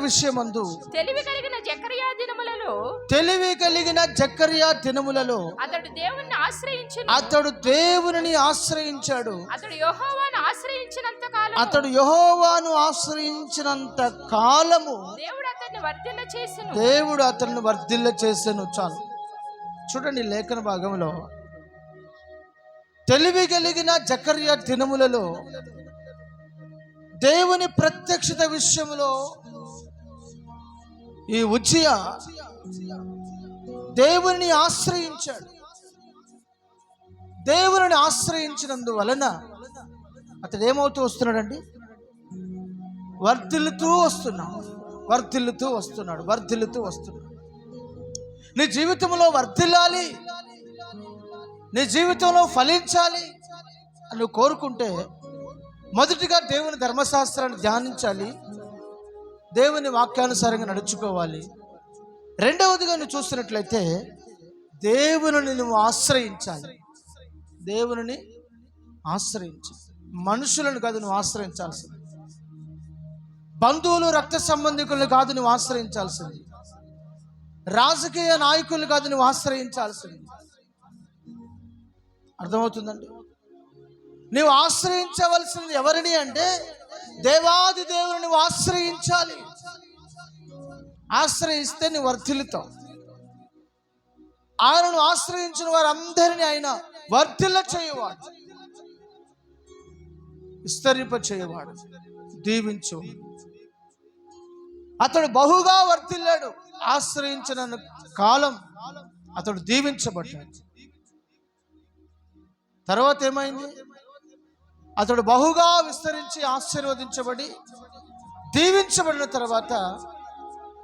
విషయమందు తెలివి కలిగిన జకర్యా దినములలో అతడు దేవునిని ఆశ్రయించాడు. అతడు యెహోవాను ఆశ్రయించినంత కాలము దేవుడు అతన్ని వర్ధిల్ల చేసెను. చాలు చూడండి, లేఖన భాగంలో తెలివి కలిగిన జకర్యా దినములలో దేవుని ప్రత్యక్షత విషయంలో ఈ ఉజ్జియా దేవుని ఆశ్రయించాడు. దేవుని ఆశ్రయించినందువలన అతడు ఏమవుతూ వస్తున్నాడండి? వర్ధిల్లుతూ వస్తున్నాడు. నీ జీవితంలో వర్ధిల్లాలి, నీ జీవితంలో ఫలించాలి అని నువ్వు కోరుకుంటే మొదటిగా దేవుని ధర్మశాస్త్రాన్ని ధ్యానించాలి, దేవుని వాక్యానుసారంగా నడుచుకోవాలి. రెండవదిగా నువ్వు చూస్తున్నట్లయితే దేవుని నువ్వు ఆశ్రయించాలి. మనుషులను కాదు నువ్వు ఆశ్రయించాల్సింది, బంధువులు రక్త సంబంధికులను కాదు నువ్వు ఆశ్రయించాల్సింది, రాజకీయ నాయకులను కాదు నువ్వు ఆశ్రయించాల్సింది. అర్థమవుతుందండి? నువ్వు ఆశ్రయించవలసింది ఎవరిని అంటే దేవాది దేవుని నువ్వు ఆశ్రయించాలి. ఆశ్రయిస్తే నువ్వు వర్ధిల్లుతావు. ఆయనను ఆశ్రయించిన వారందరినీ ఆయన వర్ధిల్ల చేయవాడు, విస్తరింప చేయవాడు, దీవించు. అతడు బహుగా వర్ధిల్లాడు. ఆశ్రయించిన కాలం అతడు దీవించబడ్డాడు. తర్వాత ఏమైంది? అతడు బహుగా విస్తరించి ఆశీర్వదించబడి దీవించబడిన తర్వాత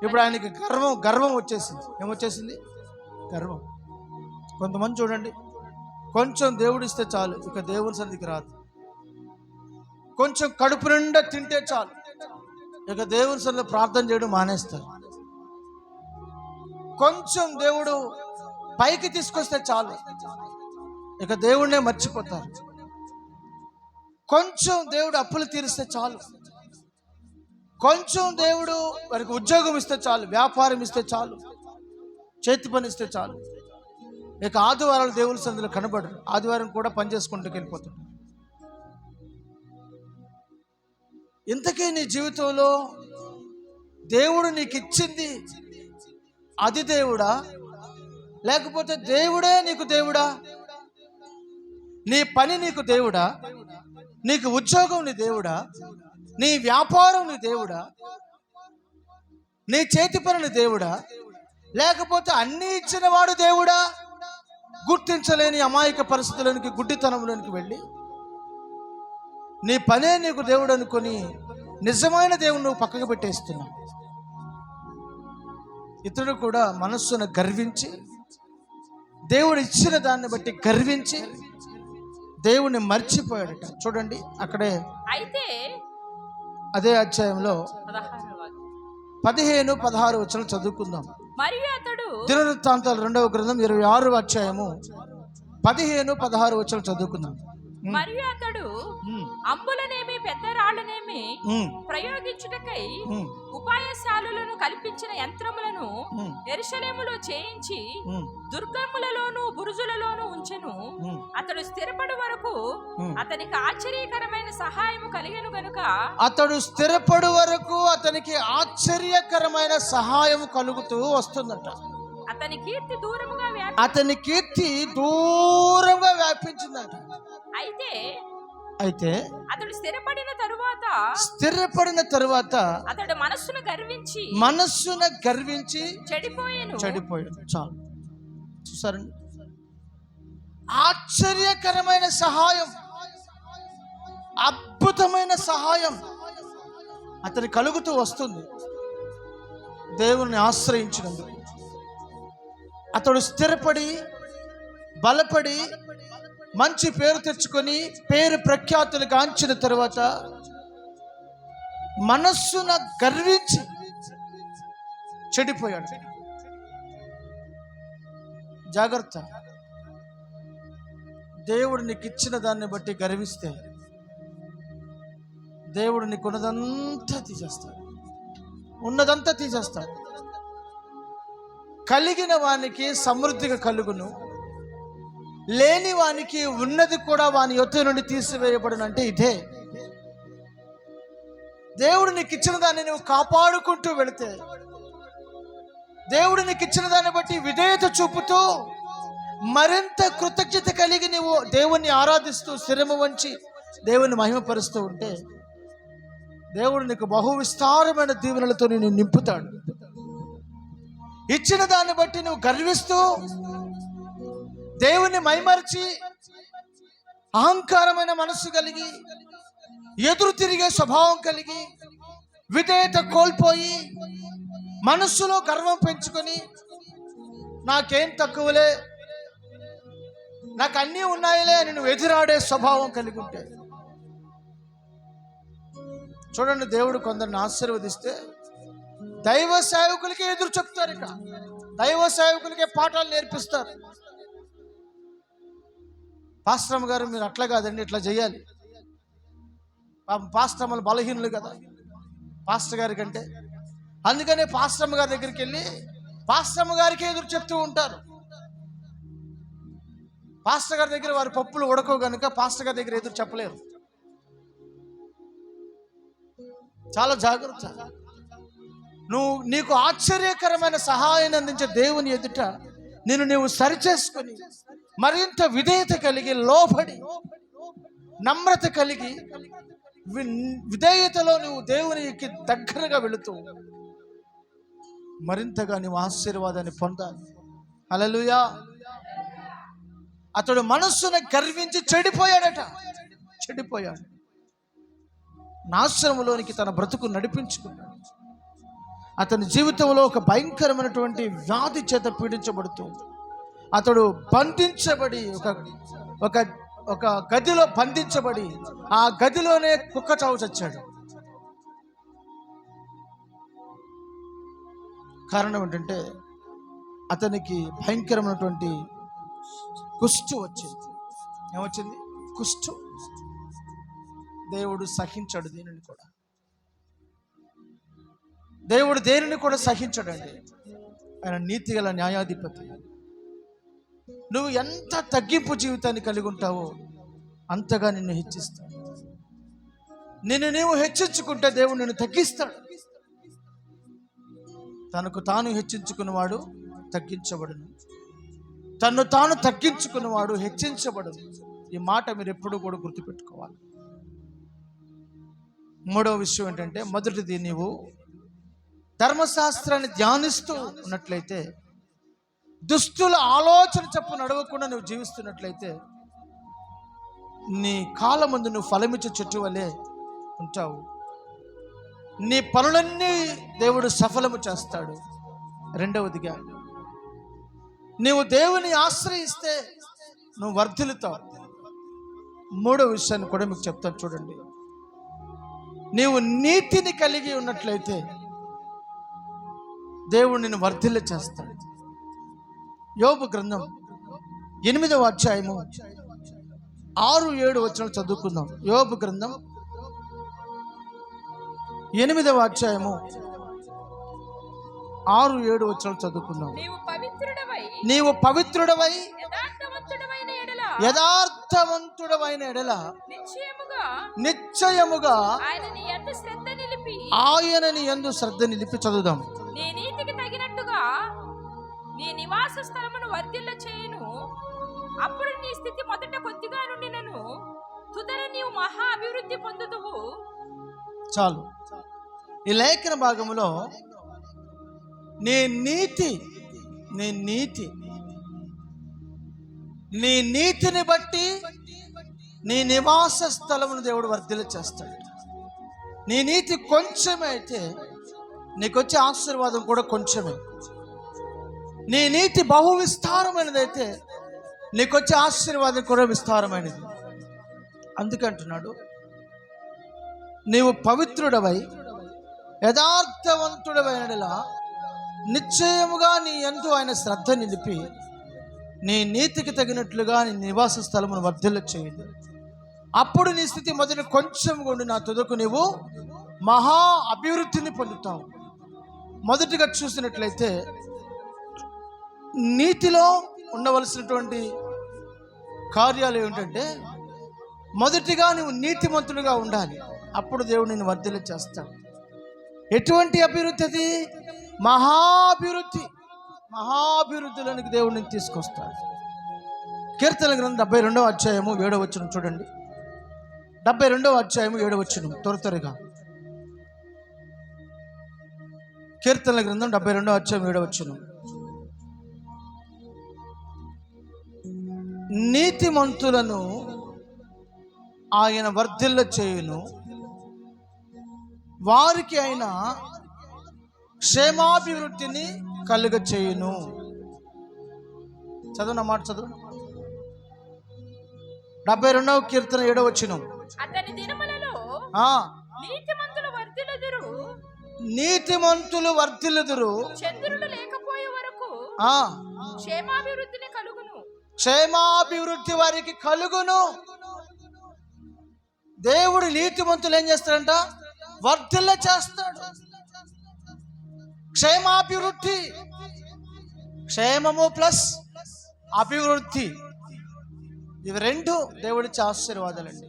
ఇప్పుడు ఆయనకి గర్వం వచ్చేసింది. ఏమొచ్చేసింది? గర్వం. కొంతమంది చూడండి, కొంచెం దేవుడిస్తే చాలు ఇక దేవుని సన్నిధికి రాదు. కొంచెం కడుపు నిండా తింటే చాలు ఇక దేవుని సన్నిధిలో ప్రార్థన చేయడం మానేస్తారు. కొంచెం దేవుడు పైకి తీసుకొస్తే చాలు, ఇక దేవుణ్ణే మర్చిపోతారు. కొంచెం దేవుడు అప్పులు తీరిస్తే చాలు, కొంచెం దేవుడు వారికి ఉద్యోగం ఇస్తే చాలు, వ్యాపారం ఇస్తే చాలు, చేతి పని ఇస్తే చాలు, ఇక ఆదివారాలు దేవుని సందులో కనబడరు. ఆదివారం కూడా పని చేసుకుంటూ వెళ్ళిపోతాడు. ఇంతకీ నీ జీవితంలో దేవుడు నీకు ఇచ్చింది అది దేవుడా, లేకపోతే దేవుడే నీకు దేవుడా? నీ పని నీకు దేవుడా? నీకు ఉద్యోగం నీ దేవుడా? నీ వ్యాపారం నీ దేవుడా? నీ చేతి పని నీ దేవుడా? లేకపోతే అన్నీ ఇచ్చిన వాడు దేవుడా? గుర్తించలేని అమాయక పరిస్థితులకి, గుడ్డితనంలోనికి వెళ్ళి నీ పనే నీకు దేవుడు అనుకొని నిజమైన దేవుడు నువ్వు పక్కకు పెట్టేస్తున్నావు. ఇతడు కూడా మనస్సును గర్వించి, దేవుడు ఇచ్చిన దాన్ని బట్టి గర్వించి దేవుణ్ణి మర్చిపోయాడట. చూడండి అక్కడే అయితే అదే అధ్యాయంలో 15-16 వచనం చదువుకుందాం. మరియు అతడు దినవృత్తాంతాలు 2వ గ్రంథం 26వ అధ్యాయము 15-16 వచనం చదువుకుందాం. మరియు అతడు అంబులనేమి పెద్ద రాళ్ళనేమి ప్రయోగించుటకై ఉపాయశాలులను కల్పించిన యంత్రములను యెరూషలేములో చేయించి దుర్గములలోను బురుజులలోను ఉంచెను. అతడు స్థిరపడు వరకు అతనికి ఆశ్చర్యకరమైన సహాయము కలిగెను గనుక, అతడు స్థిరపడు వరకు అతనికి ఆశ్చర్యకరమైన సహాయం కలుగుతూ వస్తుందట. అతని కీర్తి దూరంగా వ్యాపించిందట. అయితే అతడు స్థిరపడిన తరువాత అతడు మనస్సును గర్వించి చెడిపోయాడు. చాలు, చూసారండి, ఆశ్చర్యకరమైన సహాయం, అద్భుతమైన సహాయం అతని కలుగుతూ వస్తుంది దేవుణ్ణి ఆశ్రయించినందుకు. అతడు స్థిరపడి బలపడి మంచి పేరు తెచ్చుకొని పేరు ప్రఖ్యాతులు గాంచిన తర్వాత మనస్సున గర్వించి చెడిపోయాడు. జాగ్రత్త, దేవుడు నీకు ఇచ్చిన దాన్ని బట్టి గర్విస్తే దేవుడు నీకు ఉన్నదంతా తీసేస్తాడు. కలిగిన వానికి సమృద్ధిగా కలుగును, లేని వానికి ఉన్నది కూడా వాని యొద్ద నుండి తీసివేయబడును. అంటే ఇదే దేవుడు నీకు ఇచ్చిన దాన్ని నువ్వు కాపాడుకుంటూ వెళితే, దేవుడు నీకు ఇచ్చిన దాన్ని బట్టి విధేయత చూపుతూ మరింత కృతజ్ఞత కలిగి నువ్వు దేవుణ్ణి ఆరాధిస్తూ శిరము వంచి దేవుని మహిమపరుస్తూ ఉంటే దేవుడు నీకు బహు విస్తారమైన దీవెనలతో నిన్ను నింపుతాడు. ఇచ్చిన దాన్ని బట్టి నువ్వు గర్విస్తూ దేవుని మైమరిచి అహంకారమైన మనస్సు కలిగి ఎదురు తిరిగే స్వభావం కలిగి విధేయత కోల్పోయి మనస్సులో గర్వం పెంచుకొని నాకేం తక్కువలే, నాకు అన్నీ ఉన్నాయిలే అని నువ్వు ఎదురాడే స్వభావం కలిగి ఉంటే, చూడండి, దేవుడు కొందరిని ఆశీర్వదిస్తే దైవ సేవకులకే ఎదురు చెప్తారు. ఇక దైవ సేవకులకే పాఠాలు నేర్పిస్తారు. పాస్టరమ్మ గారు మీరు అట్లా కాదండి, ఇట్లా చేయాలి. పాస్టర్మలు బలహీనులు కదా పాస్టర్ గారి కంటే, అందుకనే పాస్టరమ్మ గారి దగ్గరికి వెళ్ళి పాస్టరమ్మ గారికి ఎదురు చెప్తూ ఉంటారు. పాస్టర్ గారి దగ్గర వారి పప్పులు ఉడకవు కనుక పాస్టర్ గారి దగ్గర ఎదురు చెప్పలేరు. చాలా జాగ్రత్త. నీకు ఆశ్చర్యకరమైన సహాయాన్ని అందించే దేవుని ఎదుట నీవు సరిచేసుకొని మరింత విధేయత కలిగి లోబడి నమ్రత కలిగి విధేయతలో నువ్వు దేవునికి దగ్గరగా వెళుతూ మరింతగా నువ్వు ఆశీర్వాదాన్ని పొందాలి. హల్లెలూయా. అతడు మనస్సును గర్వించి చెడిపోయాడు. నాశనములోనికి తన బ్రతుకు నడిపించుకున్నాడు. అతని జీవితంలో ఒక భయంకరమైనటువంటి వ్యాధి చేత పీడించబడుతూ అతడు బంధించబడి ఒక గదిలో బంధించబడి ఆ గదిలోనే కుక్క చావు చచ్చాడు. కారణం ఏంటంటే అతనికి భయంకరమైనటువంటి కుష్టు వచ్చింది. ఏమొచ్చింది? కుష్టు. దేవుడు సహించాడు దీనిని కూడా. దేవుడు దేనిని కూడా సహించడండి. ఆయన నీతిగల న్యాయాధిపతి. నువ్వు ఎంత తగ్గింపు జీవితాన్ని కలిగి ఉంటావో అంతగా నిన్ను హెచ్చిస్తాడు. నిన్ను నీవు హెచ్చించుకుంటే దేవుడు నిన్ను తగ్గిస్తాడు. తనకు తాను హెచ్చించుకున్నవాడు తగ్గించబడును, తన్ను తాను తగ్గించుకున్నవాడు హెచ్చించబడును. ఈ మాట మీరు ఎప్పుడూ కూడా గుర్తుపెట్టుకోవాలి. మూడవ విషయం ఏంటంటే, మొదటిది, నీవు ధర్మశాస్త్రాన్ని ధ్యానిస్తూ ఉన్నట్లయితే, దుష్టుల ఆలోచన చొప్పున నడవకుండా నువ్వు జీవిస్తున్నట్లయితే, నీ కాలమందు నువ్వు ఫలమిచ్చే చెట్టు వలె ఉంటావు. నీ పనులన్నీ దేవుడు సఫలము చేస్తాడు. రెండవదిగా, నీవు దేవుని ఆశ్రయిస్తే నువ్వు వర్ధిల్లుతావు. మూడో విషయాన్ని కూడా మీకు చెప్తాను చూడండి. నీవు నీతిని కలిగి ఉన్నట్లయితే దేవుడు నిన్ను వర్ధిల్ల చేస్తాడు. యోబు గ్రంథం 8వ అధ్యాయము 6-7 వచనాలు చదువుకుందాం. యోబు గ్రంథం 8వ అధ్యాయము 6-7 వచనాలు చదువుకుందాం. నీవు పవిత్రుడవై యథార్థవంతుడవైన ఎడల నిశ్చయముగా ఆయనని యందు శ్రద్ధ నిలిపి చదువుదాం. నీ నీతికి తగినట్టుగా నీ నివాస స్థలమును వర్ధిల్ల చేయును. అప్పుడు నీ స్థితి మొదట కొద్దిగా నుండినను తుదర నీవు మహా అభివృద్ధి పొందుదువు. చాలు. ఈ లేఖన భాగములో నీ నీతిని బట్టి నీ నివాస స్థలమును దేవుడు వర్ధిల్ల చేస్తాడు. నీ నీతి కొంచెమే అయితే నీకొచ్చే ఆశీర్వాదం కూడా కొంచెమే. నీ నీతి బహు విస్తారమైనదైతే నీకొచ్చే ఆశీర్వాదం కూడా విస్తారమైనది. అందుకంటున్నాడు, నీవు పవిత్రుడవై యథార్థవంతుడవైనలా నిశ్చయముగా నీ యందు ఆయన శ్రద్ధ నిలిపి నీ నీతికి తగినట్లుగా నీ నివాస స్థలమును వర్ధిల్ల చేయండి. అప్పుడు నీ స్థితి మొదటి కొంచెం ఉండి నా తుదకు నీవు మహా అభివృద్ధిని పొందుతావు. మొదటిగా చూసినట్లయితే, నీతిలో ఉండవలసినటువంటి కార్యాలు ఏమిటంటే, మొదటిగా నువ్వు నీతిమంతుడిగా ఉండాలి. అప్పుడు దేవుడు నిన్ను వర్ధిల్ల చేస్తాడు. ఎటువంటి అభివృద్ధి అది? మహాభివృద్ధిలోనికి దేవుడు నిన్ను తీసుకొస్తాడు. కీర్తన గ్రంథం 72వ అధ్యాయము 7వ వచనం చూడండి. 72వ అధ్యాయము 7వ వచనం త్వరగా. కీర్తనల గ్రంథం 72వ అధ్యాయం 7వ వచనం. నీతిమంతులను ఆయన వర్ధిల్ల చేయును, వారికి ఆయన క్షేమాభివృద్ధిని కలుగ చేయును. చదువు మాట చదువు. 72వ కీర్తన 7వ వచనం. అతని దినములలో నీతిమంతులు వర్ధిల్లుదురు, చంద్రుడు లేకపోయే వరకు క్షేమాభివృద్ధిని కలుగును. క్షేమాభివృద్ధి వారికి కలుగును. దేవుడు నీతిమంతులు ఏం చేస్తాడంట? వర్ధిల్ల చేస్తాడు. క్షేమాభివృద్ధి, క్షేమము ప్లస్ అభివృద్ధి, ఇవి రెండు దేవుడిచ్చే ఆశీర్వాదాలండి.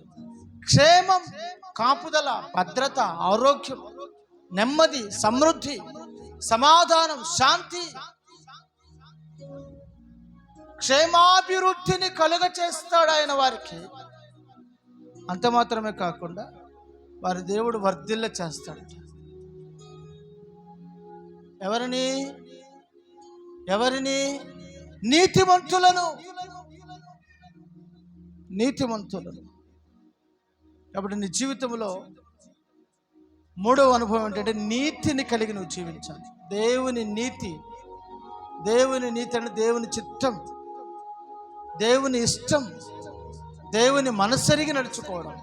క్షేమం, కాపుదల, భద్రత, ఆరోగ్యం, నెమ్మది, సమృద్ధి, సమాధానం, శాంతి, క్షేమాభివృద్ధిని కలుగ చేస్తాడు ఆయన వారికి. అంత మాత్రమే కాకుండా వారి దేవుడు వర్ధిల్ల చేస్తాడు. ఎవరిని? నీతిమంతులను. కాబట్టి నీ జీవితంలో మూడవ అనుభవం ఏంటంటే, నీతిని కలిగి నువ్వు జీవించాలి. దేవుని నీతి అంటే దేవుని చిత్తం, దేవుని ఇష్టం, దేవుని మనసరిగి నడుచుకోవడం,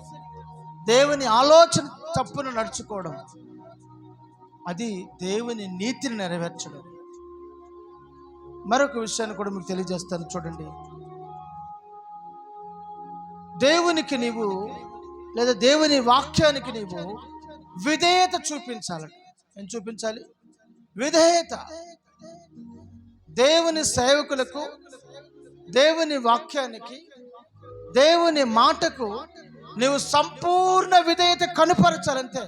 దేవుని ఆలోచన తప్పున నడుచుకోవడం, అది దేవుని నీతిని నెరవేర్చడం. మరొక విషయాన్ని కూడా మీకు తెలియజేస్తాను చూడండి. దేవునికి నీవు లేదా దేవుని వాక్యానికి నీవు విధేయత చూపించాలంట. ఏం చూపించాలి? విధేయత. దేవుని సేవకులకు, దేవుని వాక్యానికి, దేవుని మాటకు నువ్వు సంపూర్ణ విధేయత కనుపరచాలంతే.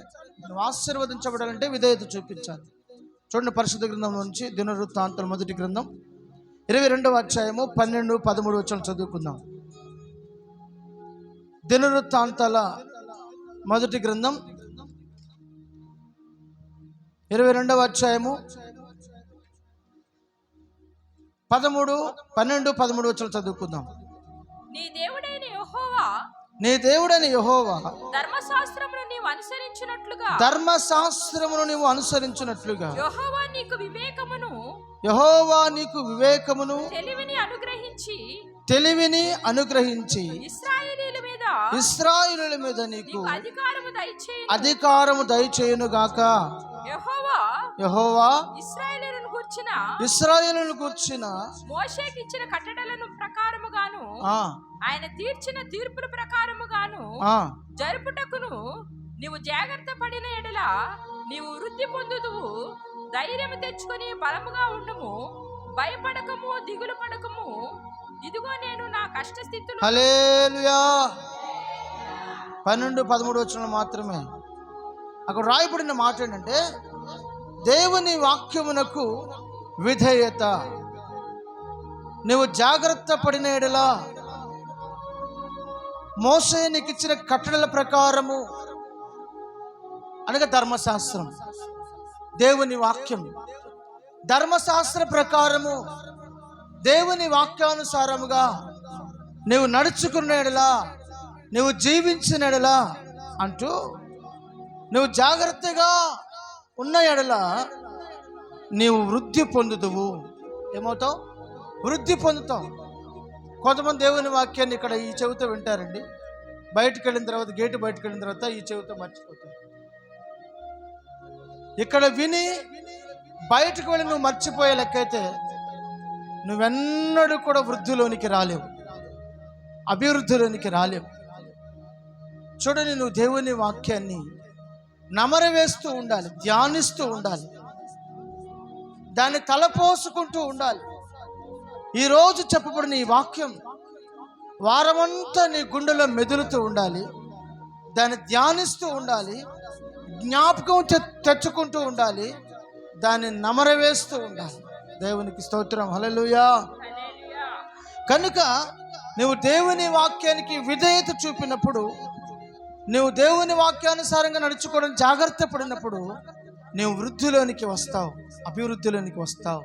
నువ్వు ఆశీర్వదించబడాలంటే విధేయత చూపించాలి. చూడండి, పరిశుద్ధ గ్రంథం నుంచి దినవృత్తాంతం మొదటి గ్రంథం 22వ అధ్యాయము 12-13 వచనాలు చదువుకుందాం. దినవృత్తాంతాల మొదటి గ్రంథం 22వ అధ్యాయము 12, 13 వచనాలు చదువుకుందాం. నీ దేవుడైన యెహోవా ధర్మశాస్త్రమును నీవు అనుసరించినట్లుగా యెహోవా నీకు వివేకమును తెలివిని అనుగ్రహించి ఇశ్రాయేలీయుల మీద నీకు అధికారము దయచేయును గాక. యెహోవా ఇశ్రాయేలును గూర్చిన మోషేకి ఇచ్చిన కట్టడలను ప్రకారముగాను ఆయన తీర్చిన తీర్పుల ప్రకారముగాను జరుపుటకును నీవు జాగ్రత్త పడిన ఎడల నీవు వృద్ధి పొందుదువు. ధైర్యము తెచ్చుకొని బలముగా ఉండుము, భయపడకము, దిగులు పడకము. ఇదిగో నేను నా కష్ట స్థితిలో. హల్లెలూయా. 12-13 వచనాలు మాత్రమే. అక్కడ రాయబడిన మాట ఏంటంటే దేవుని వాక్యమునకు విధేయత. నువ్వు జాగ్రత్త పడిన ఎడల మోషే నీకు ఇచ్చిన కట్టడల ప్రకారము అనగా ధర్మశాస్త్రం, దేవుని వాక్యం, ధర్మశాస్త్ర ప్రకారము దేవుని వాక్యానుసారముగా నువ్వు నడుచుకున్న ఎడల, నువ్వు జీవించిన ఎడల అంటూ నువ్వు జాగ్రత్తగా ఉన్న ఎడల నీవు వృద్ధి పొందుదువు. ఏమవుతావు? వృద్ధి పొందుతావు. కొంతమంది దేవుని వాక్యాన్ని ఇక్కడ ఈ చెవితో వింటారండి, బయటకు వెళ్ళిన తర్వాత, గేటు బయటకు వెళ్ళిన తర్వాత ఈ చెవితో మర్చిపోతారు. ఇక్కడ విని బయటకు వెళ్ళి నువ్వు మర్చిపోయే లెక్కైతే నువ్వెన్నడూ కూడా వృద్ధిలోనికి రాలేవు, అభివృద్ధిలోనికి రాలేవు. చూడని, నువ్వు దేవుని వాక్యాన్ని నమరవేస్తూ ఉండాలి, ధ్యానిస్తూ ఉండాలి, దాన్ని తలపోసుకుంటూ ఉండాలి. ఈరోజు చెప్పబడిన ఈ వాక్యం వారమంతా నీ గుండెలో మెదులుతూ ఉండాలి, దాన్ని ధ్యానిస్తూ ఉండాలి, జ్ఞాపకం తెచ్చుకుంటూ ఉండాలి, దాన్ని నమరవేస్తూ ఉండాలి. దేవునికి స్తోత్రం. హల్లెలూయా. కనుక నువ్వు దేవుని వాక్యానికి విధేయత చూపినప్పుడు, నువ్వు దేవుని వాక్యానుసారంగా నడుచుకోవడం జాగ్రత్త పడినప్పుడు నువ్వు వృద్ధిలోనికి వస్తావు, అభివృద్ధిలోనికి వస్తావు.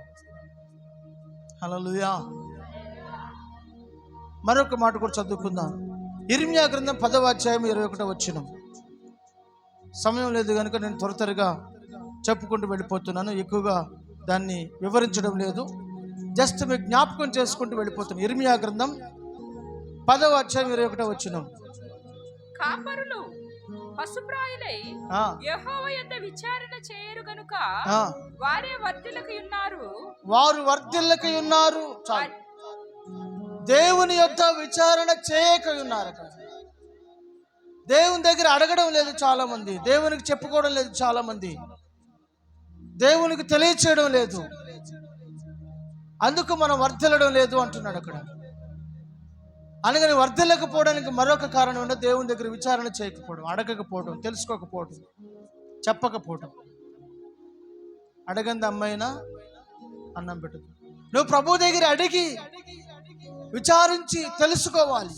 హల్లెలూయా. మరొక మాట కూడా చదువుకుందాం. ఇర్మియా గ్రంథం 10వ అధ్యాయం 21వ వచనం. సమయం లేదు కనుక నేను త్వరగా చెప్పుకుంటూ వెళ్ళిపోతున్నాను, ఎక్కువగా దాన్ని వివరించడం లేదు, జస్ట్ మీకు జ్ఞాపకం చేసుకుంటూ వెళ్ళిపోతున్నాను. ఇర్మియా గ్రంథం 10వ అధ్యాయం 21వ వచనం. కాపరులు పశుప్రాయులై యెహోవా యొద్ద విచారణ చేయరు గనుక వారు వర్ధిల్లకై ఉన్నారు. దేవుని యొద్ద విచారణ చేయక ఉన్నారు. దేవుని దగ్గర అడగడం లేదు చాలా మంది, దేవునికి చెప్పుకోవడం లేదు చాలా మంది, దేవునికి తెలియచేయడం లేదు, అందుకు మనం వర్ధిల్లడం లేదు అంటున్నాడు అక్కడ. అనగానే వర్ధిల్లకపోవడానికి మరొక కారణం అంటే దేవుని దగ్గర విచారణ చేయకపోవడం, అడగకపోవడం, తెలుసుకోకపోవడం, చెప్పకపోవడం. అడగంది అమ్మైనా అన్నం పెట్టదు. నువ్వు ప్రభు దగ్గర అడిగి విచారించి తెలుసుకోవాలి,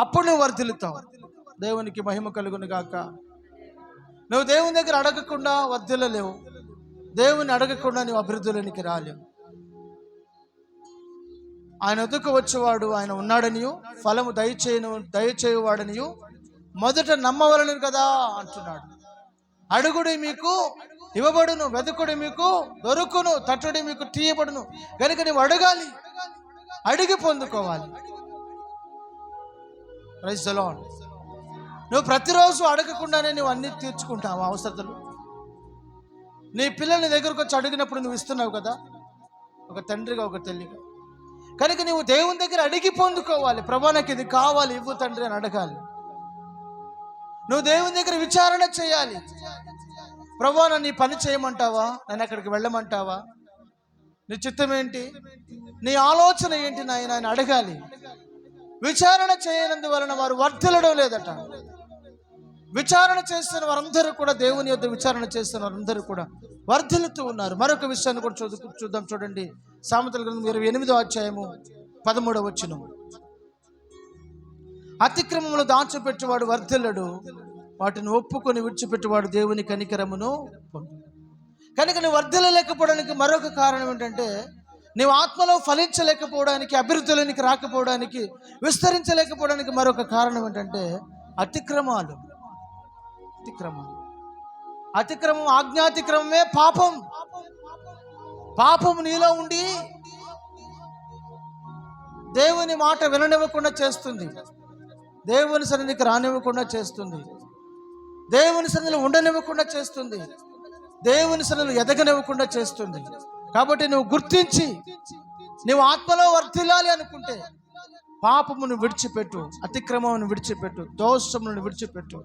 అప్పుడు నువ్వు వర్ధిల్లుతావు. దేవునికి మహిమ కలుగును గాక. నువ్వు దేవుని దగ్గర అడగకుండా వర్ధిల్లలేవు, దేవుని అడగకుండా నువ్వు అభివృద్ధిలోనికి రాలేవు. ఆయన వద్దకు వచ్చేవాడు ఆయన ఉన్నాడనియు ఫలము దయచేయువాడనియు మొదట నమ్మవలను కదా అంటున్నాడు. అడుగుడి మీకు ఇవ్వబడును, వెదుకుడి మీకు దొరుకును, తట్టుడి మీకు తీయబడును. కనుక నువ్వు అడగాలి, అడిగి పొందుకోవాలి. Praise the Lord. నువ్వు ప్రతిరోజు అడగకుండానే నువ్వు అన్ని తీర్చుకుంటావు అవసరతలు. నీ పిల్లల్ని దగ్గరకు వచ్చి అడిగినప్పుడు నువ్వు ఇస్తున్నావు కదా, ఒక తండ్రిగా, ఒక తల్లిగా. కనుక నువ్వు దేవుని దగ్గర అడిగి పొందుకోవాలి. ప్రభా నాకు ఇది కావాలి, ఇవ్వు తండ్రి అని అడగాలి. నువ్వు దేవుని దగ్గర విచారణ చేయాలి. ప్రభా నన్ను ఈ పని చేయమంటావా, నన్ను అక్కడికి వెళ్ళమంటావా, నీ చిత్తం ఏంటి, నీ ఆలోచన ఏంటి నాయన అని అడగాలి. విచారణ చేయనందువలన వారు వర్ధిల్లడం లేదట. విచారణ చేస్తున్న వారందరూ కూడా, దేవుని యొద్ద విచారణ చేస్తున్న వారందరూ కూడా వర్ధిల్లుతూ ఉన్నారు. మరొక విషయాన్ని కూడా చూద్దాం. చూడండి, సామెతల గ్రంథం 28వ అధ్యాయము 13వ వచనం. అతిక్రమములు దాచిపెట్టువాడు వర్ధిల్లడు, వాటిని ఒప్పుకొని విడిచిపెట్టువాడు దేవుని కనికరమును పొందు. కనుక నువ్వు వర్ధిల్లలేకపోవడానికి మరొక కారణం ఏంటంటే, నీవు ఆత్మలో ఫలించలేకపోవడానికి, అభివృద్ధిలోనికి రాకపోవడానికి, విస్తరించలేకపోవడానికి మరొక కారణం ఏంటంటే అతిక్రమాలు. అతిక్రమం, ఆజ్ఞాతిక్రమమే పాపం. పాపం నీలో ఉండి దేవుని మాట విననివ్వకుండా చేస్తుంది, దేవుని సన్నిధికి రానివ్వకుండా చేస్తుంది, దేవుని సన్నిధిలో ఉండనివ్వకుండా చేస్తుంది, దేవుని సన్నిధిలో ఎదగనివ్వకుండా చేస్తుంది. కాబట్టి నువ్వు గుర్తించి నువ్వు ఆత్మలో వర్ధిల్లాలి అనుకుంటే పాపమును విడిచిపెట్టు, అతిక్రమమును విడిచిపెట్టు, దోషములను విడిచిపెట్టు,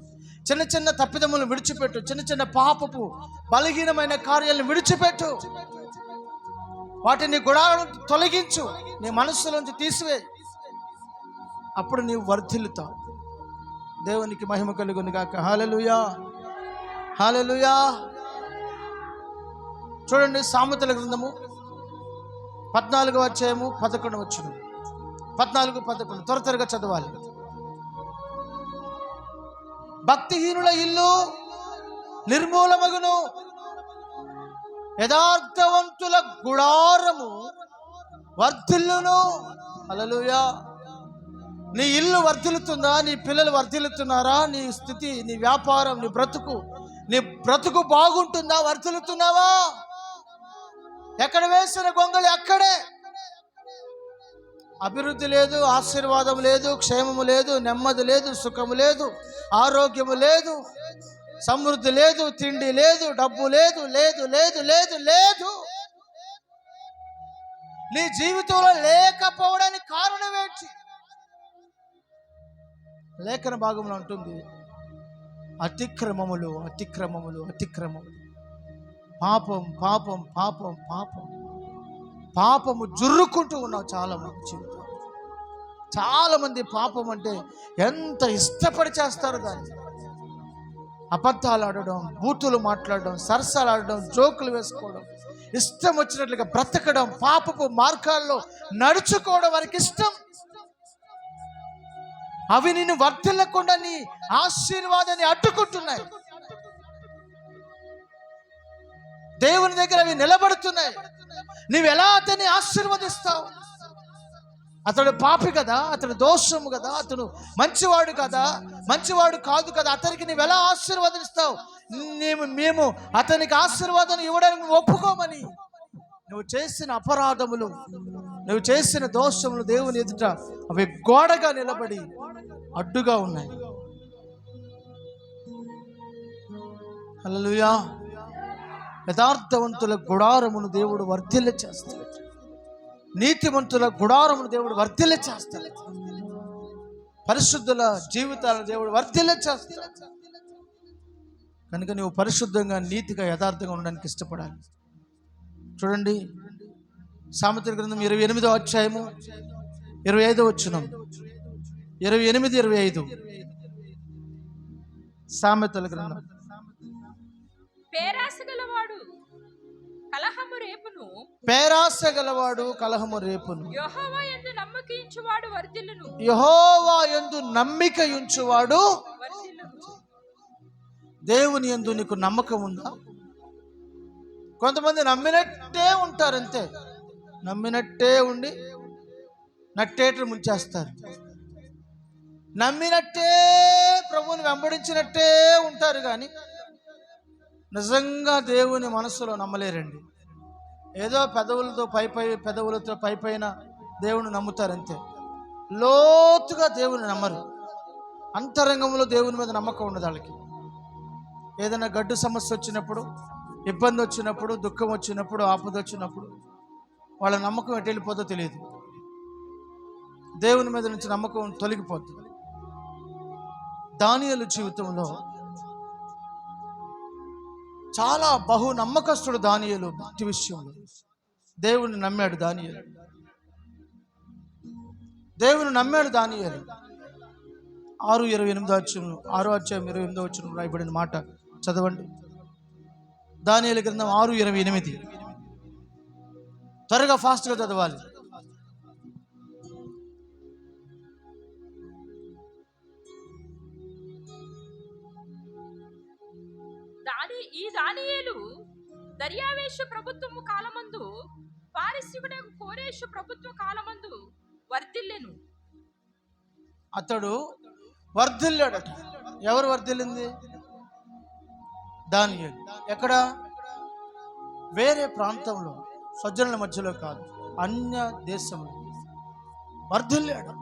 చిన్న చిన్న తప్పిదములను విడిచిపెట్టు, చిన్న చిన్న పాపపు బలహీనమైన కార్యాలను విడిచిపెట్టు. వాటిని గుడాలను తొలగించు, నీ మనస్సులోంచి తీసివే. అప్పుడు నీవు వర్ధిల్లుతావు. దేవునికి మహిమ కలుగును గాక. హల్లెలూయా, హల్లెలూయా. చూడండి, సామెతల గ్రంథము 14వ అధ్యాయము 11వ వచనం. 14:11 త్వరగా చదవాలి. భక్తిహీనుల ఇల్లు నిర్మూలమగును, యథార్థవంతుల గుడారము వర్ధిల్లును. హల్లెలూయా. నీ ఇల్లు వర్ధిల్లుతుందా? నీ పిల్లలు వర్ధిల్లుతున్నారా? నీ స్థితి, నీ వ్యాపారం, నీ బ్రతుకు బాగుంటుందా? వర్ధిల్లుతున్నావా? ఎక్కడ వేసిన గొంగళి అక్కడే. అభివృద్ధి లేదు, ఆశీర్వాదం లేదు, క్షేమము లేదు, నెమ్మది లేదు, సుఖము లేదు, ఆరోగ్యము లేదు, సమృద్ధి లేదు, తిండి లేదు, డబ్బు లేదు, లేదు లేదు లేదు లేదు. నీ జీవితంలో లేకపోవడానికి కారణం ఏంటి? లేఖన భాగంలో ఉంటుంది, అతిక్రమములు, అతిక్రమములు, అతిక్రమములు. పాపం, పాపం, పాపం, పాపం, పాపము జుర్రుకుంటూ ఉన్నావు చాలా మంది జీవితం. చాలా మంది పాపం అంటే ఎంత ఇష్టపడి చేస్తారు దాన్ని. అబద్ధాలు ఆడడం, బూతులు మాట్లాడడం, సరసాలు ఆడడం, జోకులు వేసుకోవడం, ఇష్టం వచ్చినట్లుగా బ్రతకడం, పాపపు మార్గాల్లో నడుచుకోవడం వారికి ఇష్టం. అవి నిన్ను వర్ధిల్లకుండా నీ ఆశీర్వాదాన్ని అడ్డుకుంటున్నాయి. దేవుని దగ్గర అవి నిలబడుతున్నాయి. నువ్వు ఎలా అతన్ని ఆశీర్వదిస్తావు? అతడు పాపి కదా, అతడు దోషము కదా, అతడు మంచివాడు కదా, మంచివాడు కాదు కదా, అతనికి నువ్వు ఎలా ఆశీర్వదిస్తావు? మేము అతనికి ఆశీర్వాదం ఇవ్వడానికి ఒప్పుకోమని. నువ్వు చేసిన అపరాధములు, నువ్వు చేసిన దోషములు దేవుని ఎదుట అవి గోడగా నిలబడి అడ్డుగా ఉన్నాయి. హల్లెలూయా. యథార్థవంతుల గుడారమును దేవుడు వర్ధిల్ల చేస్తాడు. నీతిమంతుల గుడారమును దేవుడు వర్ధిల్ల చేస్తాడు. పరిశుద్ధుల జీవితాలను దేవుడు వర్ధిల్ల చేస్తాడు. కనుక నువ్వు పరిశుద్ధంగా, నీతిగా, యథార్థంగా ఉండడానికి ఇష్టపడాలి. చూడండి, సామెతల గ్రంథం 28వ అధ్యాయము 25వ వచనం. 28-25 సామెతల గ్రంథం. పేరాస గలవాడు కలహము రేపును, పేరాస గలవాడు కలహము రేపును. యెహోవా యందు నమ్మకయించువాడు వర్ధిల్లును, యెహోవా యందు నమ్మికయుంచువాడు వర్ధిల్లును. దేవుని యందు నీకు నమ్మకం ఉందా? కొంతమంది నమ్మినట్టే ఉంటారు, అంతే. నమ్మినట్టే ఉండి నట్టేటలు ముంచేస్తారు. నమ్మినట్టే ప్రభువుని వెంబడించినట్టే ఉంటారు, కానీ నిజంగా దేవుని మనసులో నమ్మలేరండి. ఏదో పెదవులతో పెదవులతో పైన దేవుని నమ్ముతారు, అంతే. లోతుగా దేవుని నమ్మరు. అంతరంగంలో దేవుని మీద నమ్మకం ఉండదు వాళ్ళకి. ఏదైనా గడ్డు సమస్య వచ్చినప్పుడు, ఇబ్బంది వచ్చినప్పుడు, దుఃఖం వచ్చినప్పుడు, ఆపద వచ్చినప్పుడు వాళ్ళ నమ్మకం ఎటు వెళ్ళిపోతుందో తెలియదు. దేవుని మీద నుంచి నమ్మకం తొలగిపోతుంది. దానియేలు జీవితంలో చాలా బహు నమ్మకస్తుడు దానియేలు. భక్తి విషయంలో దేవుని నమ్మాడు దానియేలు. దేవుని నమ్మాడు దానియేలు. 6:28 అధ్యాయం 28 రాయబడిన మాట చదవండి. దానియేలు గ్రంథం 6:28. త్వరగా ఫాస్ట్గా చదవాలి. ఈ దానియేలు దర్యావేషు ప్రభుత్వము కాలమందు పారసీకుడకు కోరేషు ప్రభుత్వ కాలమందు వర్ధిల్లెను. అతడు వర్ధిల్లాడట. ఎవరు వర్ధిల్లింది? దానియేలు. ఎక్కడ? వేరే ప్రాంతంలో, సజ్జనుల మధ్యలో కాదు, అన్య దేశంలో వర్ధిల్లాడు.